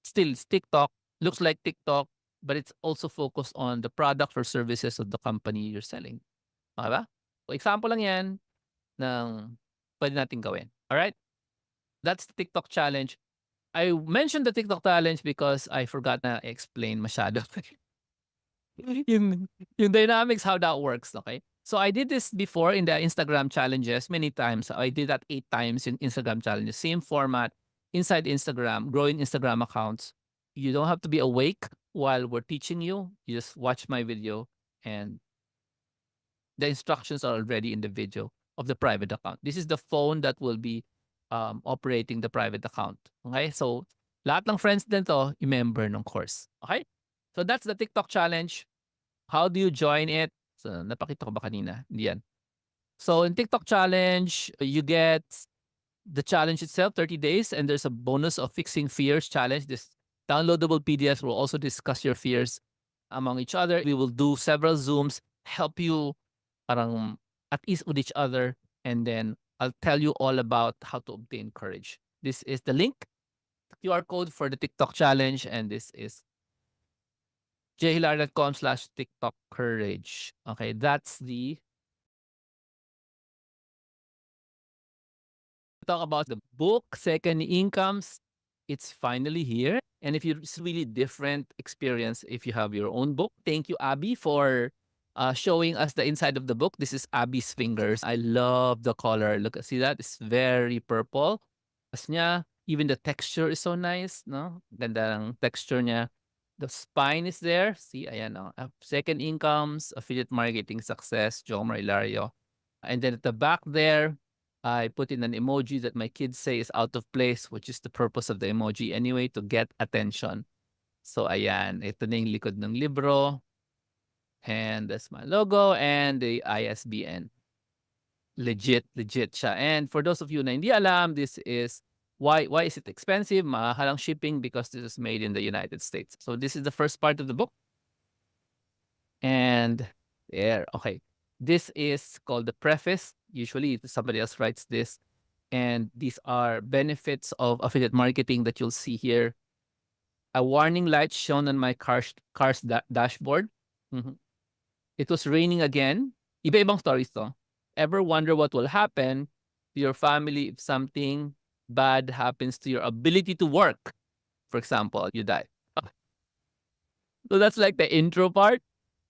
still it's TikTok, looks like TikTok, but it's also focused on the product or services of the company you're selling. Okay ba? So example lang yan ng pwede natin gawin. Alright? That's the TikTok challenge. I mentioned the TikTok challenge because I forgot na explain masyado. yung dynamics, how that works, okay? So I did this before in the Instagram challenges many times. I did that 8 times in Instagram challenges. Same format inside Instagram, growing Instagram accounts. You don't have to be awake while we're teaching you. You just watch my video and the instructions are already in the video of the private account. This is the phone that will be operating the private account. Okay? So, lahat ng friends din to, i-member ng course. Okay? So, that's the TikTok challenge. How do you join it? So, napakita ko ba kanina? Hindi yan. So, in TikTok challenge, you get the challenge itself, 30 days, and there's a bonus of fixing fears challenge. This downloadable PDF will also discuss your fears among each other. We will do several Zooms, help you parang at ease with each other, and then I'll tell you all about how to obtain courage. This is the link, QR code for the TikTok challenge, and this is jhilar.com/TikTok courage. Okay, that's the talk about the book, Second Incomes. It's finally here. And if it's really different experience if you have your own book. Thank you, Abby, for showing us the inside of the book. This is Abby's fingers. I love the color. Look, see that? It's very purple. As niya, Even the texture is so nice, no? Ganda ng texture niya. The spine is there. See, ayan, no? Second incomes, affiliate marketing success, Jomar Ilario. And then at the back there, I put in an emoji that my kids say is out of place, which is the purpose of the emoji anyway, to get attention. So ayan, ito na yung likod ng libro. And that's my logo and the ISBN. Legit siya. And for those of you na hindi alam, this is why is it expensive? Mahal ang shipping because this is made in the United States. So this is the first part of the book. And there, okay. This is called the preface. Usually somebody else writes this. And these are benefits of affiliate marketing that you'll see here. A warning light shown on my car's dashboard. Mhm. It was raining again. Iba-ibang stories to. Ever wonder what will happen to your family if something bad happens to your ability to work? For example, you die. So that's like the intro part,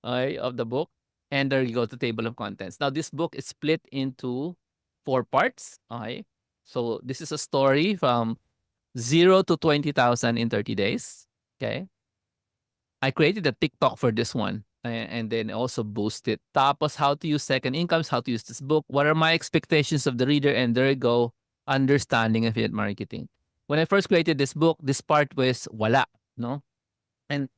okay, of the book. And there you go, the table of contents. Now, this book is split into 4 parts. Okay. So this is a story from 0 to 20,000 in 30 days. Okay. I created a TikTok for this one and then also boost it. Tapos how to use second incomes, how to use this book. What are my expectations of the reader? And there you go, understanding affiliate marketing. When I first created this book, this part was wala, no? And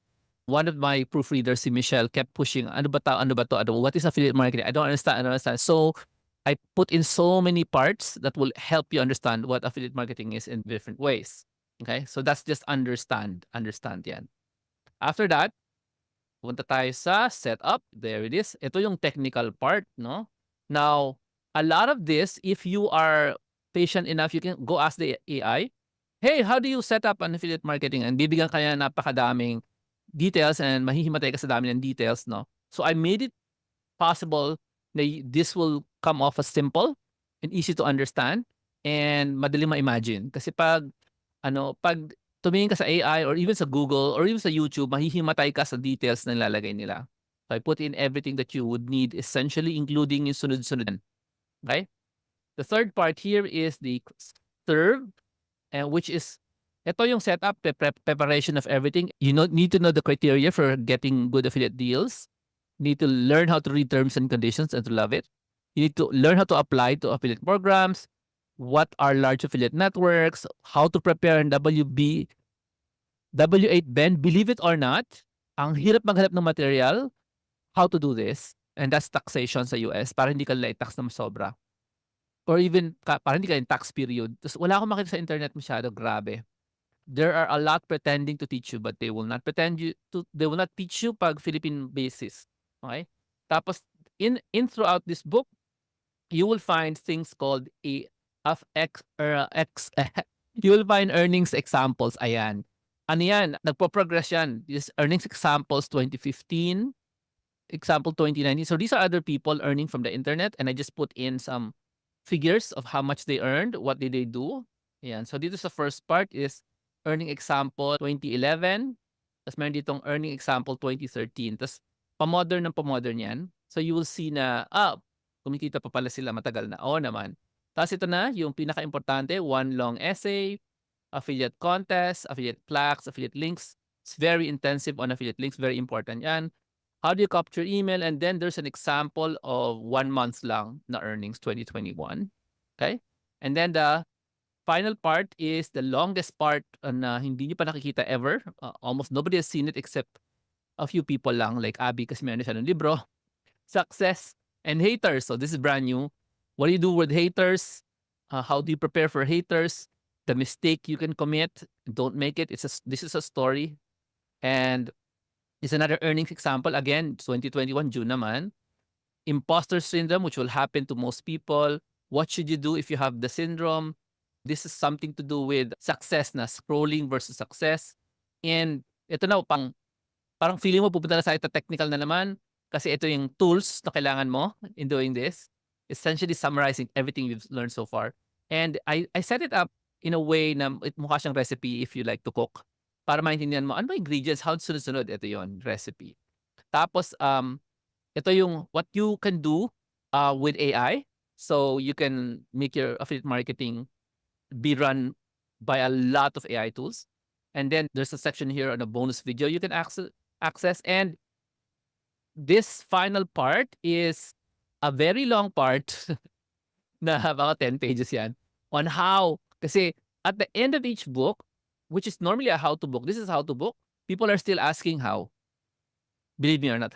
one of my proofreaders, si Michelle, kept pushing, ano ba to, ano ba to, what is affiliate marketing? I don't understand. So I put in so many parts that will help you understand what affiliate marketing is in different ways. Okay, so that's just understand yan. After that, punta tayo sa setup. There it is. Ito yung technical part, no? Now, a lot of this, if you are patient enough, you can go ask the AI, hey, how do you set up an affiliate marketing? And bibigyan kaya napakadaming details and mahihimatay ka sa dami ng details, no? So I made it possible na this will come off as simple and easy to understand and madali ma-imagine. Kasi pag tumingin ka sa AI or even sa Google or even sa YouTube, mahihimatay ka sa details na nilalagay nila. So I put in everything that you would need, essentially including yung sunod-sunod. Okay? The third part here is the serve, which is ito yung setup, preparation of everything. You need to know the criteria for getting good affiliate deals. You need to learn how to read terms and conditions and to love it. You need to learn how to apply to affiliate programs. What are large affiliate networks? How to prepare an W8 Ben, believe it or not, ang hirap maghanap ng material, how to do this, and that's taxation sa US para hindi ka nila i-tax na sobra. Or even, para hindi ka in tax period. Tapos wala akong makita sa internet masyado, grabe. There are a lot pretending to teach you, but they will not they will not teach you pag Philippine basis. Okay? Tapos, throughout this book, you will find things called you will find earnings examples. Ayan. Ano yan? Nagpo-progress yan. This earnings examples 2015, example 2019. So these are other people earning from the internet and I just put in some figures of how much they earned, what did they do. Ayan. So dito sa first part is earning example 2011. Tapos meron ditong earning example 2013. Tapos pamodern yan. So you will see na, kumikita pa pala sila matagal na. Oo naman. Tapos ito na, yung pinaka-importante, one long essay, affiliate contest, affiliate plaques, affiliate links. It's very intensive on affiliate links. Very important yan. How do you capture email? And then there's an example of 1 month lang na earnings 2021. Okay? And then the final part is the longest part na hindi niyo pa nakikita ever. Almost nobody has seen it except a few people lang like Abby kasi meron siya ng libro. Success and haters. So this is brand new. What do you do with haters? How do you prepare for haters? The mistake you can commit, don't make it. This is a story. And it's another earnings example. Again, 2021, June naman. Imposter syndrome, which will happen to most people. What should you do if you have the syndrome? This is something to do with success na scrolling versus success. And ito na, parang feeling mo pupunta na sa ito technical na naman kasi ito yung tools na kailangan mo in doing this. Essentially summarizing everything you've learned so far. And I set it up in a way na mukha siyang recipe if you like to cook. Para maintindihan mo, ano ba ingredients? How sunod-sunod? Ito yon recipe. Tapos, ito yung what you can do with AI. So, you can make your affiliate marketing be run by a lot of AI tools. And then there's a section here on a bonus video you can access. And this final part is a very long part na about 10 pages yan on how, kasi at the end of each book, which is normally a how-to book, this is how-to book, people are still asking how. Believe me or not.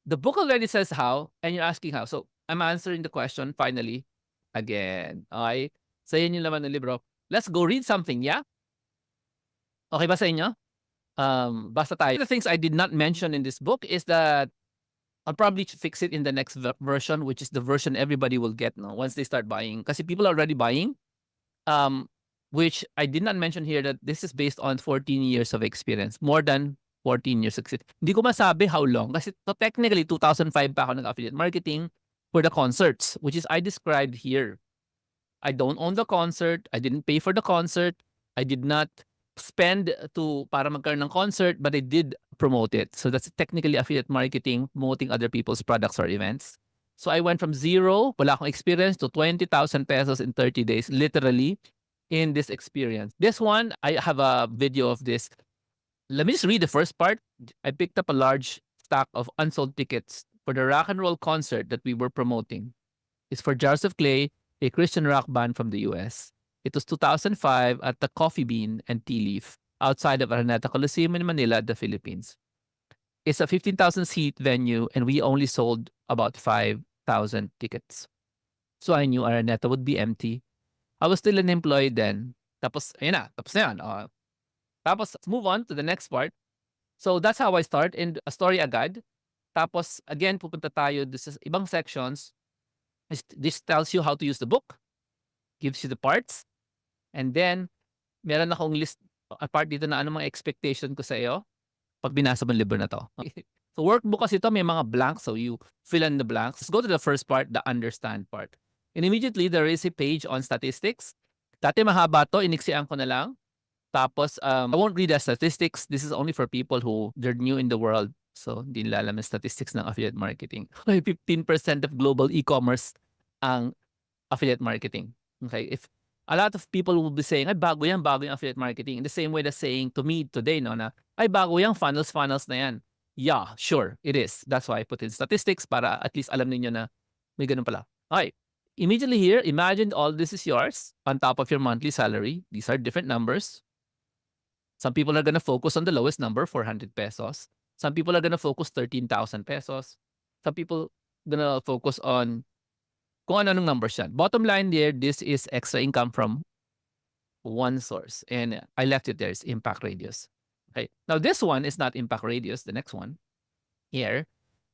The book already says how, and you're asking how. So, I'm answering the question finally again. Okay? So, yun yung laman ng libro. Let's go read something, yeah? Okay ba sa inyo? Basta tayo. The things I did not mention in this book is that I'll probably fix it in the next version, which is the version everybody will get no, once they start buying. Kasi people are already buying. Which I did not mention here that this is based on 14 years of experience. More than 14 years of experience. Hindi ko masabi how long. Kasi technically, 2005 pa ako nag-affiliate marketing for the concerts, which is I described here. I don't own the concert. I didn't pay for the concert. I did not spend to para magkaroon ng concert, but I did promote it. So that's technically affiliate marketing, promoting other people's products or events. So I went from zero, wala akong experience, to 20,000 pesos in 30 days, literally, in this experience. This one, I have a video of this. Let me just read the first part. I picked up a large stack of unsold tickets for the rock and roll concert that we were promoting. It's for Jars of Clay, a Christian rock band from the US. It was 2005 at the Coffee Bean and Tea Leaf outside of Araneta Coliseum in Manila, the Philippines. It's a 15,000 seat venue and we only sold about 5,000 tickets. So I knew Araneta would be empty. I was still unemployed then. Tapos, ayun na. Tapos na yan. Tapos, move on to the next part. So that's how I start in a story agad. Tapos, again, pupunta tayo this is ibang sections. This tells you how to use the book, gives you the parts, and then meron akong list a part dito na ano mga expectation ko sa iyo pag binasa mo ang libro na to. So workbook kasi ito may mga blanks, so you fill in the blanks. Let's go to the first part, the understand part. And immediately there is a page on statistics. Dati mahaba to, iniksian ko na lang. Tapos I won't read the statistics. This is only for people who they're new in the world. So, hindi nila alam yung statistics ng affiliate marketing. 15% of global e-commerce ang affiliate marketing. Okay? If a lot of people will be saying, ay, bago yung affiliate marketing. In the same way that's saying to me today, no, na, ay, bago yung funnels na yan. Yeah, sure, it is. That's why I put in statistics para at least alam niyo na may ganun pala. Okay. Immediately here, imagine all this is yours on top of your monthly salary. These are different numbers. Some people are going to focus on the lowest number, 400 pesos. Some people are going to focus 13,000 pesos. Some people going to focus on kung ano-anong numbers yan. Bottom line there, this is extra income from one source. And I left it there. It's impact radius. Okay. Now, this one is not impact radius. The next one here,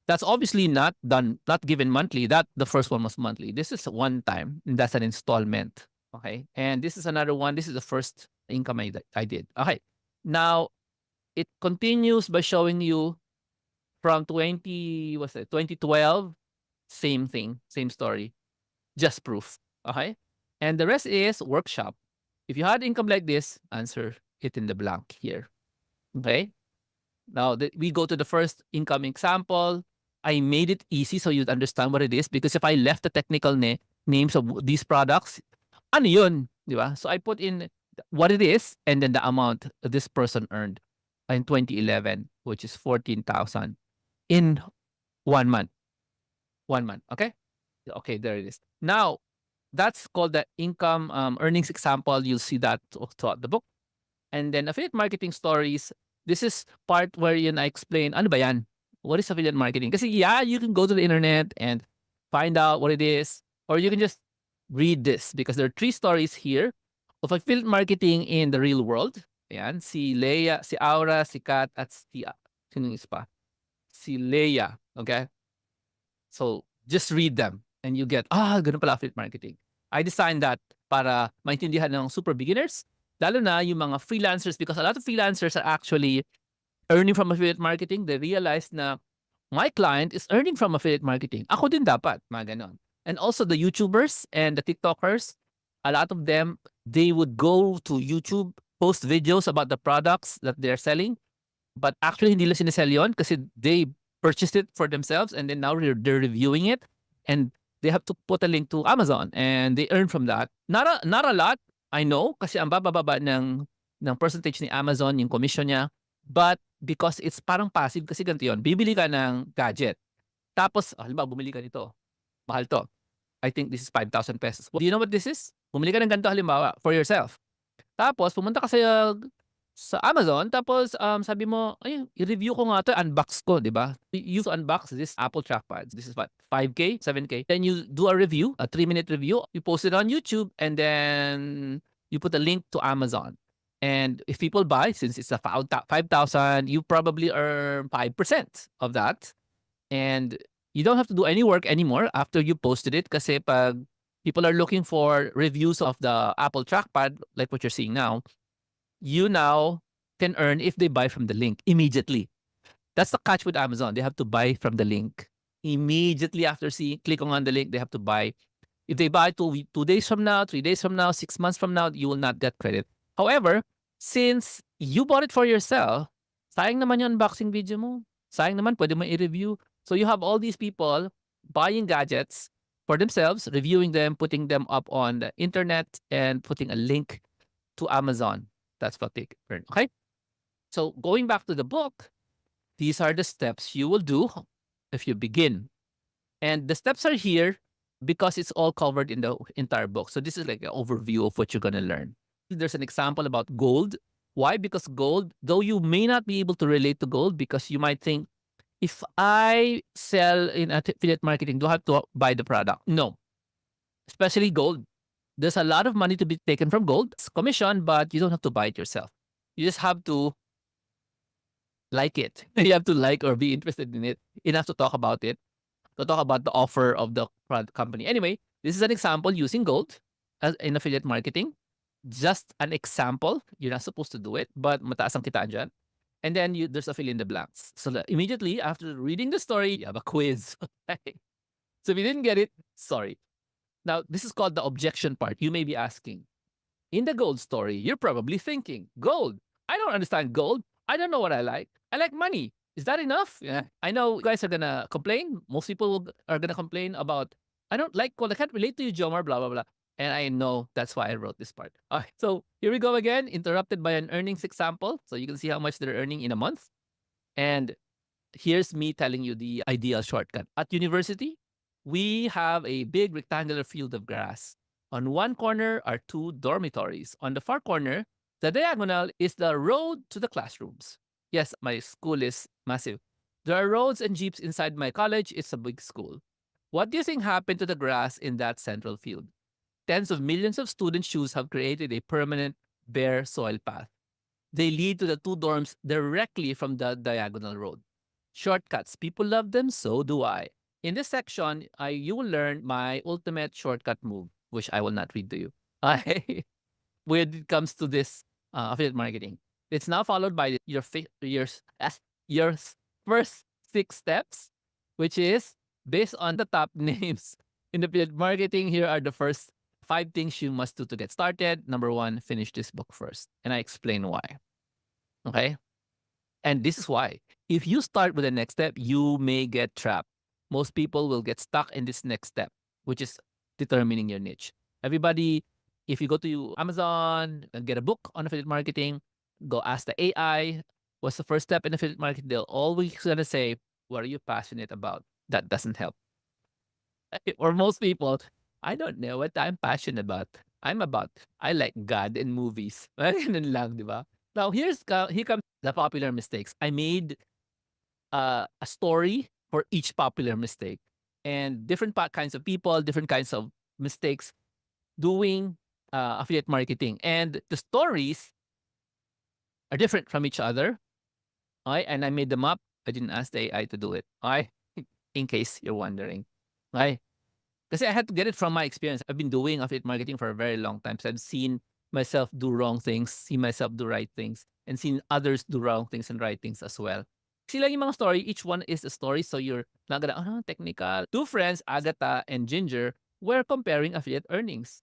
that's obviously not done, not given monthly. That the first one was monthly. This is one time. And that's an installment. Okay. And this is another one. This is the first income I did. Okay. Now, it continues by showing you from 2012, same thing, same story, just proof. Okay. And the rest is workshop. If you had income like this, answer it in the blank here. Okay. Now, we go to the first income example. I made it easy so you'd understand what it is, because if I left the technical names of these products, ano yun? Di ba? So I put in what it is and then the amount this person earned in 2011, which is 14,000 in 1 month. 1 month. Okay. Okay. There it is. Now, that's called the income earnings example. You'll see that throughout the book. And then affiliate marketing stories. This is part where I explain, ano ba yan? What is affiliate marketing? Kasi yeah, you can go to the internet and find out what it is, or you can just read this, because there are 3 stories here of affiliate marketing in the real world. Ayan, si Leia, si Aura, si Kat, at sino isa pa? Si Leia. Okay? So, just read them and you get, ganun pala affiliate marketing. I designed that para maintindihan ng super beginners, lalo na yung mga freelancers, because a lot of freelancers are actually earning from affiliate marketing. They realize na my client is earning from affiliate marketing. Ako din dapat, mga ganon. And also the YouTubers and the TikTokers, a lot of them, they would go to YouTube, post videos about the products that they're selling, but actually hindi nila sinesell yun kasi they purchased it for themselves and then now they're reviewing it and they have to put a link to Amazon and they earn from that. Not a lot, I know kasi ang bababa ng percentage ni Amazon, yung commission niya, but because it's parang passive kasi ganito yun, bibili ka ng gadget, tapos halimbawa bumili ka nito, mahal 'to, I think this is ₱5,000. Do you know what this is? Bumili ka ng ganito halimbawa for yourself. Tapos pumunta ka sa Amazon tapos, sabi mo, "Ay, i-review ko nga 'to, unbox ko," 'di ba? You unbox this Apple trackpad. This is what, 5K, 7K. Then you do a review, a 3-minute review. You post it on YouTube and then you put a link to Amazon. And if people buy, since it's a 5,000, you probably earn 5% of that. And you don't have to do any work anymore after you posted it kasi 'pag people are looking for reviews of the Apple trackpad, like what you're seeing now, you now can earn if they buy from the link immediately. That's the catch with Amazon. They have to buy from the link. Immediately after clicking on the link, they have to buy. If they buy 2 days from now, 3 days from now, 6 months from now, you will not get credit. However, since you bought it for yourself, sayang naman yung unboxing video mo. Sayang naman, pwede mo i-review. So you have all these people buying gadgets for themselves, reviewing them, putting them up on the internet, and putting a link to Amazon. That's what they earn. Okay? So going back to the book, these are the steps you will do if you begin. And the steps are here because it's all covered in the entire book. So this is like an overview of what you're going to learn. There's an example about gold. Why? Because gold, though you may not be able to relate to gold because you might think, if I sell in affiliate marketing, do I have to buy the product? No. Especially gold. There's a lot of money to be taken from gold. It's commission, but you don't have to buy it yourself. You just have to like it. You have to like or be interested in it enough to talk about it, to talk about the offer of the product company. Anyway, this is an example using gold as in affiliate marketing. Just an example. You're not supposed to do it, but mataas ang kitaan dyan. And then there's a fill in the blanks. So immediately after reading the story, you have a quiz. Okay. So if you didn't get it, sorry. Now, this is called the objection part. You may be asking, in the gold story, you're probably thinking, gold? I don't understand gold. I don't know what I like. I like money. Is that enough? Yeah. I know you guys are going to complain. Most people are going to complain about, I don't like gold. I can't relate to you, Jomar, blah, blah, blah. And I know that's why I wrote this part. All right. So here we go again, interrupted by an earnings example. So you can see how much they're earning in a month. And here's me telling you the ideal shortcut. At university, we have a big rectangular field of grass. On one corner are 2 dormitories. On the far corner, the diagonal is the road to the classrooms. Yes, my school is massive. There are roads and jeeps inside my college. It's a big school. What do you think happened to the grass in that central field? Tens of millions of students' shoes have created a permanent bare soil path. They lead to the 2 dorms directly from the diagonal road. Shortcuts. People love them, so do I. In this section, you will learn my ultimate shortcut move, which I will not read to you. When it comes to this affiliate marketing, it's now followed by your first 6 steps, which is based on the top names in affiliate marketing. Here are the first 5 things you must do to get started. Number 1, finish this book first, and I explain why. Okay. And this is why. If you start with the next step, you may get trapped. Most people will get stuck in this next step, which is determining your niche. Everybody, if you go to Amazon and get a book on affiliate marketing, go ask the AI, what's the first step in affiliate marketing? They'll always gonna say, what are you passionate about? That doesn't help. Or most people, I don't know what I'm passionate about. I like God and movies. Ganun lang, di ba? Now, here comes the popular mistakes. I made a story for each popular mistake. And different kinds of people, different kinds of mistakes doing affiliate marketing. And the stories are different from each other. Okay? And I made them up. I didn't ask the AI to do it. Okay? In case you're wondering. Okay? Kasi I had to get it from my experience. I've been doing affiliate marketing for a very long time. So I've seen myself do wrong things, see myself do right things, and seen others do wrong things and right things as well. Sila yung mga story, each one is a story, so you're not gonna, technical. 2 friends, Agatha and Ginger, were comparing affiliate earnings.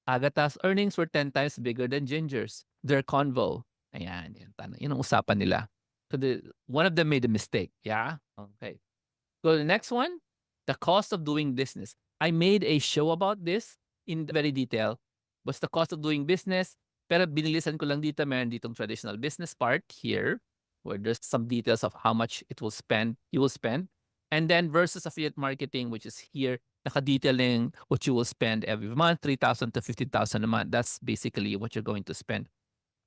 Agatha's earnings were 10 times bigger than Ginger's. Their convo. Ayan, yun ang usapan nila. So one of them made a mistake. Yeah? Okay. Go to the next one. The cost of doing business. I made a show about this in very detail. What's the cost of doing business? Pero binilisan ko lang dito, meron ditong traditional business part here, where there's some details of how much you will spend. And then versus affiliate marketing, which is here, naka-detailing what you will spend every month, 3,000 to 15,000 a month. That's basically what you're going to spend,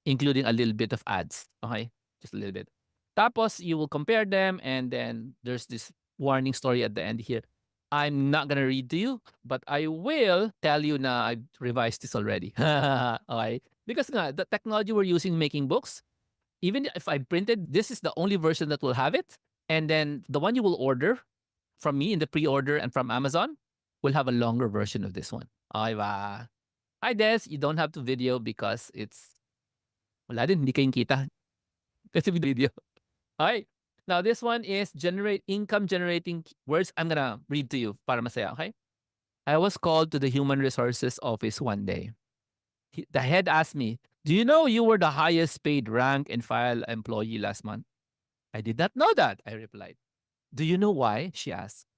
including a little bit of ads. Okay? Just a little bit. Tapos, you will compare them, and then there's this warning story at the end here. I'm not gonna read to you, but I will tell you na I've revised this already. Okay? Because nga, the technology we're using making books, even if I printed, this is the only version that will have it. And then the one you will order from me in the pre-order and from Amazon will have a longer version of this one. Okay ba? Hi, Des. You don't have to video because it's wala din, hindi kayong kita. Kasi video. Okay. Now, this one is generate income generating words. I'm gonna read to you para masaya, okay? I was called to the human resources office one day. The head asked me, "Do you know you were the highest paid rank and file employee last month?" I did not know that, I replied. "Do you know why?" she asked.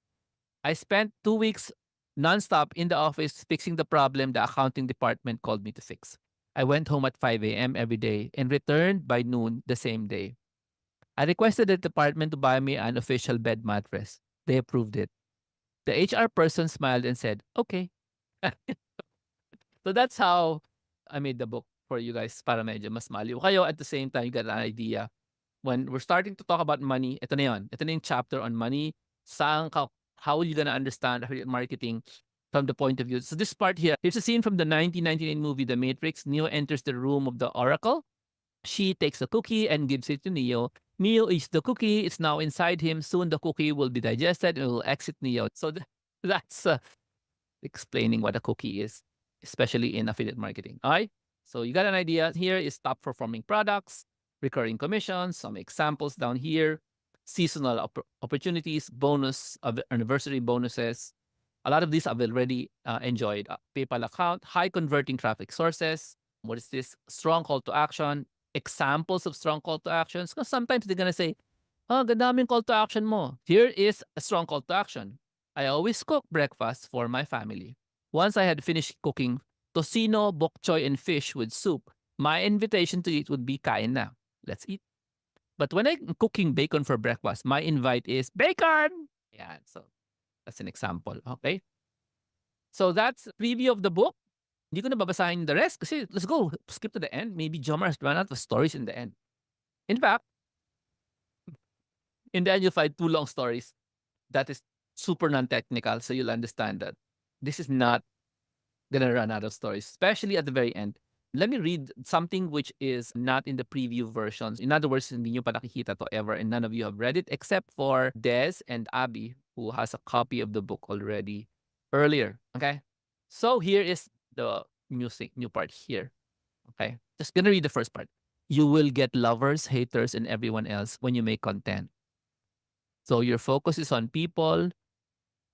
I spent 2 weeks nonstop in the office fixing the problem the accounting department called me to fix. I went home at 5 a.m. every day and returned by noon the same day. I requested the department to buy me an official bed mattress. They approved it. The HR person smiled and said, "Okay." So that's how I made the book for you guys para medyo mas maliw kayo. At the same time, you got an idea. When we're starting to talk about money, ito na yun. Ito na yung chapter on money. How are you gonna understand affiliate marketing from the point of view? So this part here, here's a scene from the 1999 movie The Matrix. Neo enters the room of the Oracle. She takes a cookie and gives it to Neo. Neo eats the cookie. It's now inside him. Soon the cookie will be digested and will exit Neo. So that's explaining what a cookie is, especially in affiliate marketing. All right. So you got an idea. Here is top performing products, recurring commissions, some examples down here, seasonal opportunities, anniversary bonuses. A lot of these I've already enjoyed. PayPal account, high converting traffic sources. What is this? Strong call to action, examples of strong call to actions. Because sometimes they're going to say, "Oh, gadaming call to action mo." Here is a strong call to action. I always cook breakfast for my family. Once I had finished cooking tocino, bok choy, and fish with soup, my invitation to eat would be kain na. Let's eat. But when I'm cooking bacon for breakfast, my invite is bacon. Yeah, so that's an example. Okay. So that's preview of the book. Hindi ko na babasahin the rest kasi let's go. Skip to the end. Maybe Jomar has run out of stories in the end. In fact, in the end, you'll find two long stories that is super non-technical. So you'll understand that this is not gonna run out of stories, especially at the very end. Let me read something which is not in the preview versions. In other words, hindi nyo pa nakikita to ever and none of you have read it except for Des and Abby, who has a copy of the book already earlier. Okay? So here is the new part here. Okay? Just gonna read the first part. You will get lovers, haters, and everyone else when you make content. So your focus is on people.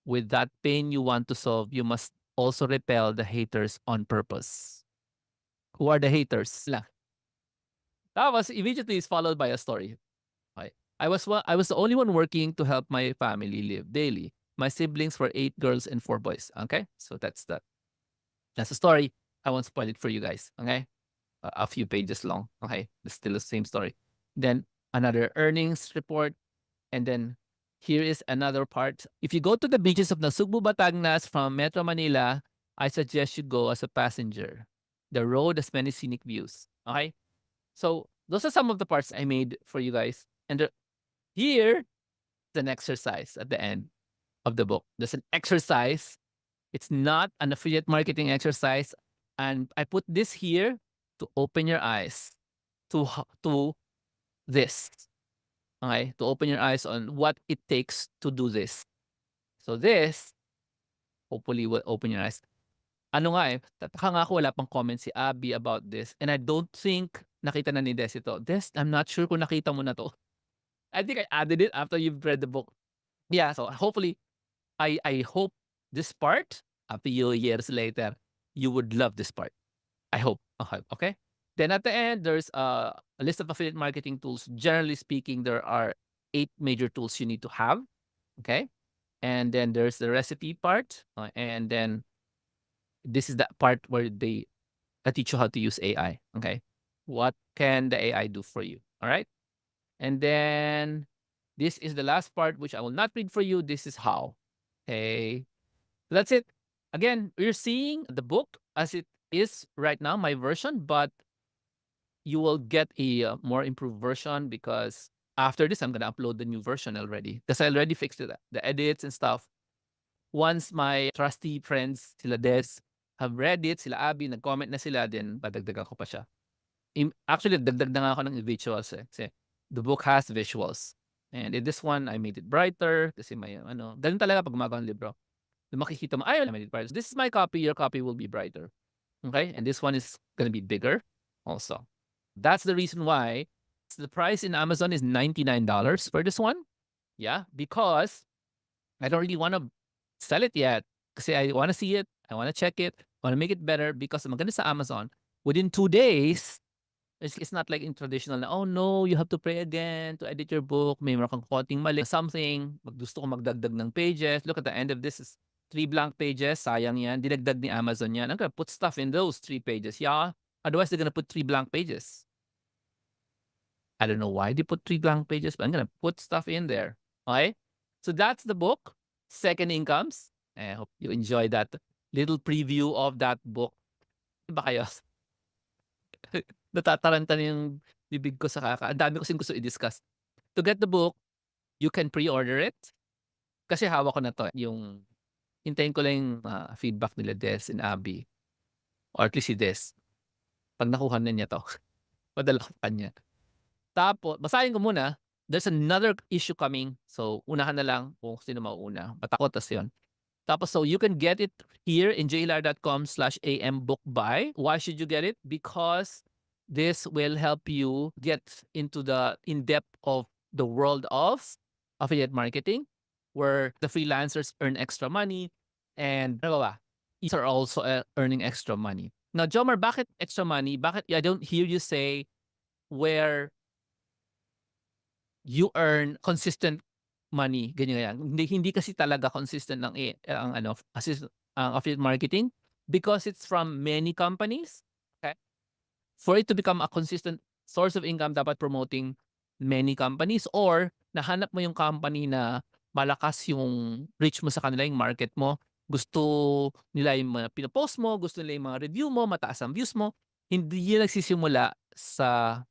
With that pain you want to solve, you must also repel the haters on purpose. Who are the haters? Lang. That was immediately is followed by a story. Okay. I was the only one working to help my family live daily. My siblings were 8 girls and 4 boys. Okay, so that's that. That's the story. I won't spoil it for you guys. Okay, a few pages long. Okay, it's still the same story. Then another earnings report, and then here is another part. If you go to the beaches of Nasugbu, Batangas from Metro Manila, I suggest you go as a passenger. The road has many scenic views. Okay? So those are some of the parts I made for you guys. And here, an exercise at the end of the book. There's an exercise. It's not an affiliate marketing exercise. And I put this here to open your eyes to this. Okay? To open your eyes on what it takes to do this. So this, hopefully, will open your eyes. Ano nga tataka nga ako wala pang comment si Abby about this and I don't think nakita na ni Des ito. Des, I'm not sure kung nakita mo na 'to. I think I added it after you've read the book. Yeah, so hopefully, I hope this part, after years later, you would love this part. I hope. Okay? Then at the end, there's a list of affiliate marketing tools. Generally speaking, there are 8 major tools you need to have. Okay? And then there's the recipe part. And then this is the part where they I teach you how to use AI. Okay. What can the AI do for you? All right. And then this is the last part, which I will not read for you. This is how. Okay. That's it. Again, you're seeing the book as it is right now, my version, but you will get a more improved version because after this, I'm going to upload the new version already because I already fixed it, the edits and stuff. Once my trusty friends, sila Des, have read it, sila Abby, nag-comment na sila, then padagdagan ko pa siya. Actually, dagdag na nga ako ng visuals eh. Kasi the book has visuals. And in this one, I made it brighter kasi may ano. Ganun talaga pag gumagawa ng libro. Makikita mo, I made it brighter. This is my copy, your copy will be brighter. Okay? And this one is gonna be bigger also. That's the reason why the price in Amazon is $99 for this one. Yeah, because I don't really want to sell it yet. Kasi I want to see it, I want to check it, I want to make it better because maganda sa Amazon. Within 2 days, it's not like in traditional na, oh no, you have to pray again to edit your book. May meron kang konting mali, something. Gusto ko magdagdag ng pages. Look at the end of this is 3 blank pages. Sayang yan. Dinagdag ni Amazon yan. I'm gonna put stuff in those 3 pages. Yeah. Otherwise, they're gonna put 3 blank pages. I don't know why they put 3 blank pages, but I'm gonna put stuff in there. Okay? So that's the book, Second Incomes. I hope you enjoy that little preview of that book. Ba kayo? Natataranta na yung bibig ko sa ang dami ko kasing gusto i-discuss. To get the book, you can pre-order it. Kasi hawak ko na 'to, yung hintayin ko lang yung, feedback nila Des and Abby or at least si Des. 'Pag nakuha na niya 'to, padala ko sa kanya. Tapos basahin ko muna, there's another issue coming. So, unahan na lang kung sino mauuna. Matakot tas yun. Tapos so you can get it here in jlar.com/ambookbuy. Why should you get it? Because this will help you get into the in-depth of the world of affiliate marketing where the freelancers earn extra money and ano ba? These are also earning extra money. Now, Jomar, bakit extra money? Bakit I don't hear you say where you earn consistent money, ganyan. Hindi kasi talaga consistent ang ang ano, ang affiliate marketing because it's from many companies. Okay? For it to become a consistent source of income, dapat promoting many companies or nahanap mo yung company na malakas yung reach mo sa kanila, yung market mo. Gusto nila yung mga pinopost mo, gusto nila yung mga review mo, mataas ang views mo. Hindi yun nagsisimula sa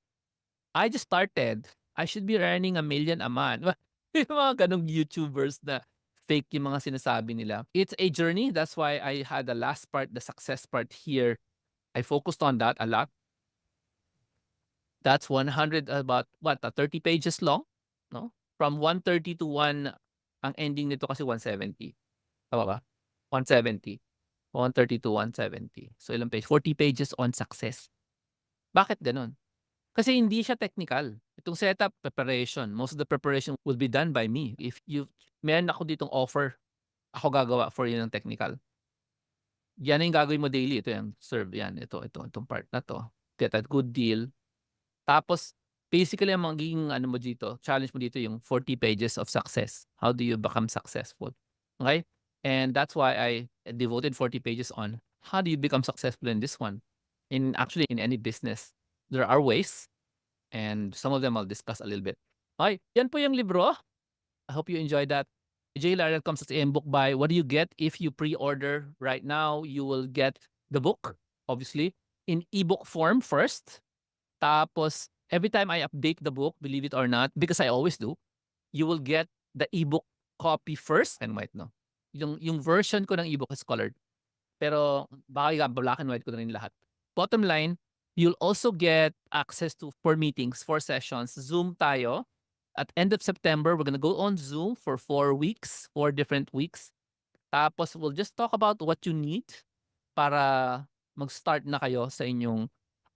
I just started. I should be earning 1 million a month. Yung mga ganong YouTubers na fake yung mga sinasabi nila. It's a journey. That's why I had the last part, the success part here. I focused on that a lot. That's 100, about what, 30 pages long, no? From 130 to 1, ang ending nito kasi 170. Tama ba? 170. 130 to 170. So ilang page? 40 pages on success. Bakit ganun? Kasi hindi siya technical. Itong setup, preparation, most of the preparation will be done by me. If meron ako ditong offer, ako gagawa for you ng technical. Yan na yung gagawin mo daily. Ito yung serve yan. Itong part na to. Get a good deal. Tapos, basically, ang magiging ano mo dito, challenge mo dito yung 40 pages of success. How do you become successful? Okay? And that's why I devoted 40 pages on how do you become successful in this one. Actually, in any business, there are ways. And some of them I'll discuss a little bit. Okay, yan po yung libro. I hope you enjoyed that. jlar.com sa book buy. What do you get if you pre-order right now? You will get the book, obviously, in ebook form first. Tapos, every time I update the book, believe it or not, because I always do, you will get the ebook copy first and white, no? Yung version ko ng ebook is colored. Pero baka black and white ko na rin lahat. Bottom line, you'll also get access to 4 meetings, 4 sessions. Zoom tayo. At end of September, we're gonna go on Zoom for 4 weeks, 4 different weeks. Tapos we'll just talk about what you need para mag-start na kayo sa inyong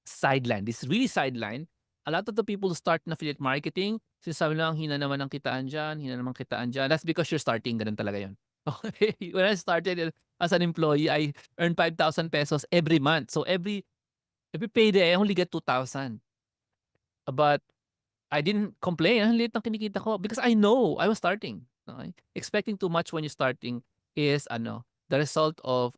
sideline. This is really sideline. A lot of the people who start in affiliate marketing, sinasabi lang, hina naman ang kitaan dyan, hina naman kitaan dyan. That's because you're starting, ganun talaga yun. Okay? When I started as an employee, I earned 5,000 pesos every month. So every payday, I only get 2,000. But I didn't complain. Ang liit ng kinikita ko because I know I was starting. Okay? Expecting too much when you're starting is the result of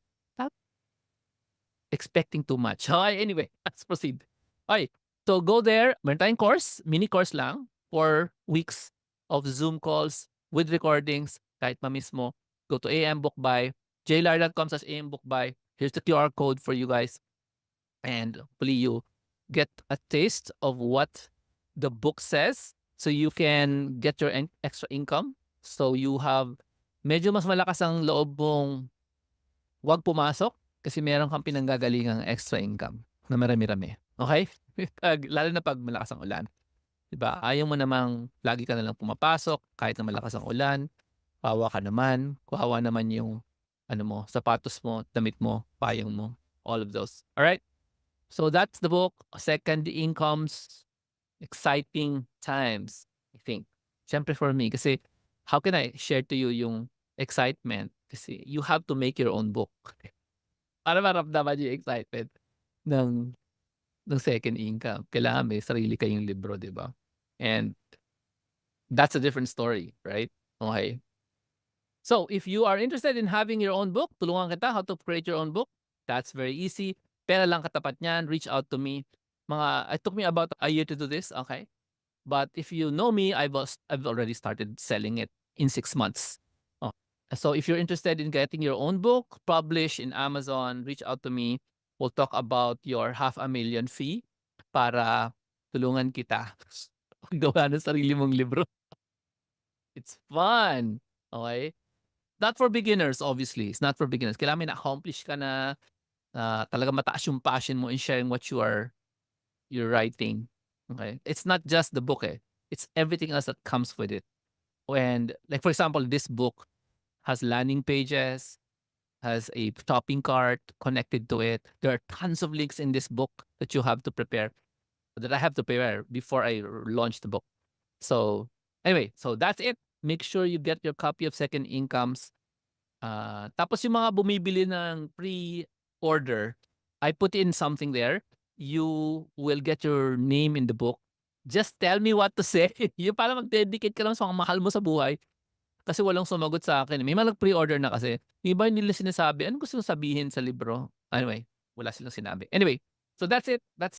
expecting too much. Okay, anyway, let's proceed. Okay, so go there. Meron tayong course, mini course lang, 4 weeks of Zoom calls with recordings, kahit pa mismo. Go to ambookbuy, jlar.com/ambookbuy. Here's the QR code for you guys. And hopefully you get a taste of what the book says so you can get your extra income. So you have medyo mas malakas ang loob mong wag pumasok kasi meron kang pinanggagalingang extra income na marami-rami. Okay? Lalo na pag malakas ang ulan. Diba? Ayaw mo namang lagi ka na lang pumapasok kahit na malakas ang ulan. Kawawa ka naman. Kawawa naman yung ano mo, sapatos mo, damit mo, payong mo. All of those. Alright? So that's the book. Second incomes, exciting times, I think. Siyempre for me, kasi how can I share to you yung excitement? Kasi you have to make your own book. Para maramdaman yung excitement ng, ng second income. Kailangan may sarili kayong libro, di ba? And that's a different story, right? Okay. So if you are interested in having your own book, tulungan kita how to create your own book. That's very easy. Pera lang katapat niyan. Reach out to me. It took me about a year to do this, okay? But if you know me, I've already started selling it in 6 months. Oh. So if you're interested in getting your own book published in Amazon, reach out to me. We'll talk about your $500,000 fee para tulungan kita gawa ng sarili mong libro. It's fun. Okay? Not for beginners, obviously. It's not for beginners. Kailangan may na-accomplish ka na talaga mataas yung passion mo in sharing what you're writing. Okay? It's not just the book, eh. It's everything else that comes with it. And like for example, this book has landing pages, has a shopping cart connected to it. There are tons of links in this book that you have to prepare, that I have to prepare before I launch the book. So anyway, so that's it. Make sure you get your copy of Second Incomes. Tapos yung mga bumibili ng pre-order, I put in something there. You will get your name in the book. Just tell me what to say. Yung parang mag-dedicate ka lang sa mga mahal mo sa buhay. Kasi walang sumagot sa akin. May mga nag-pre-order na kasi. Yung iba nila sinasabi, ano gusto mong sabihin sa libro? Anyway, wala silang sinabi. Anyway, so that's it. That's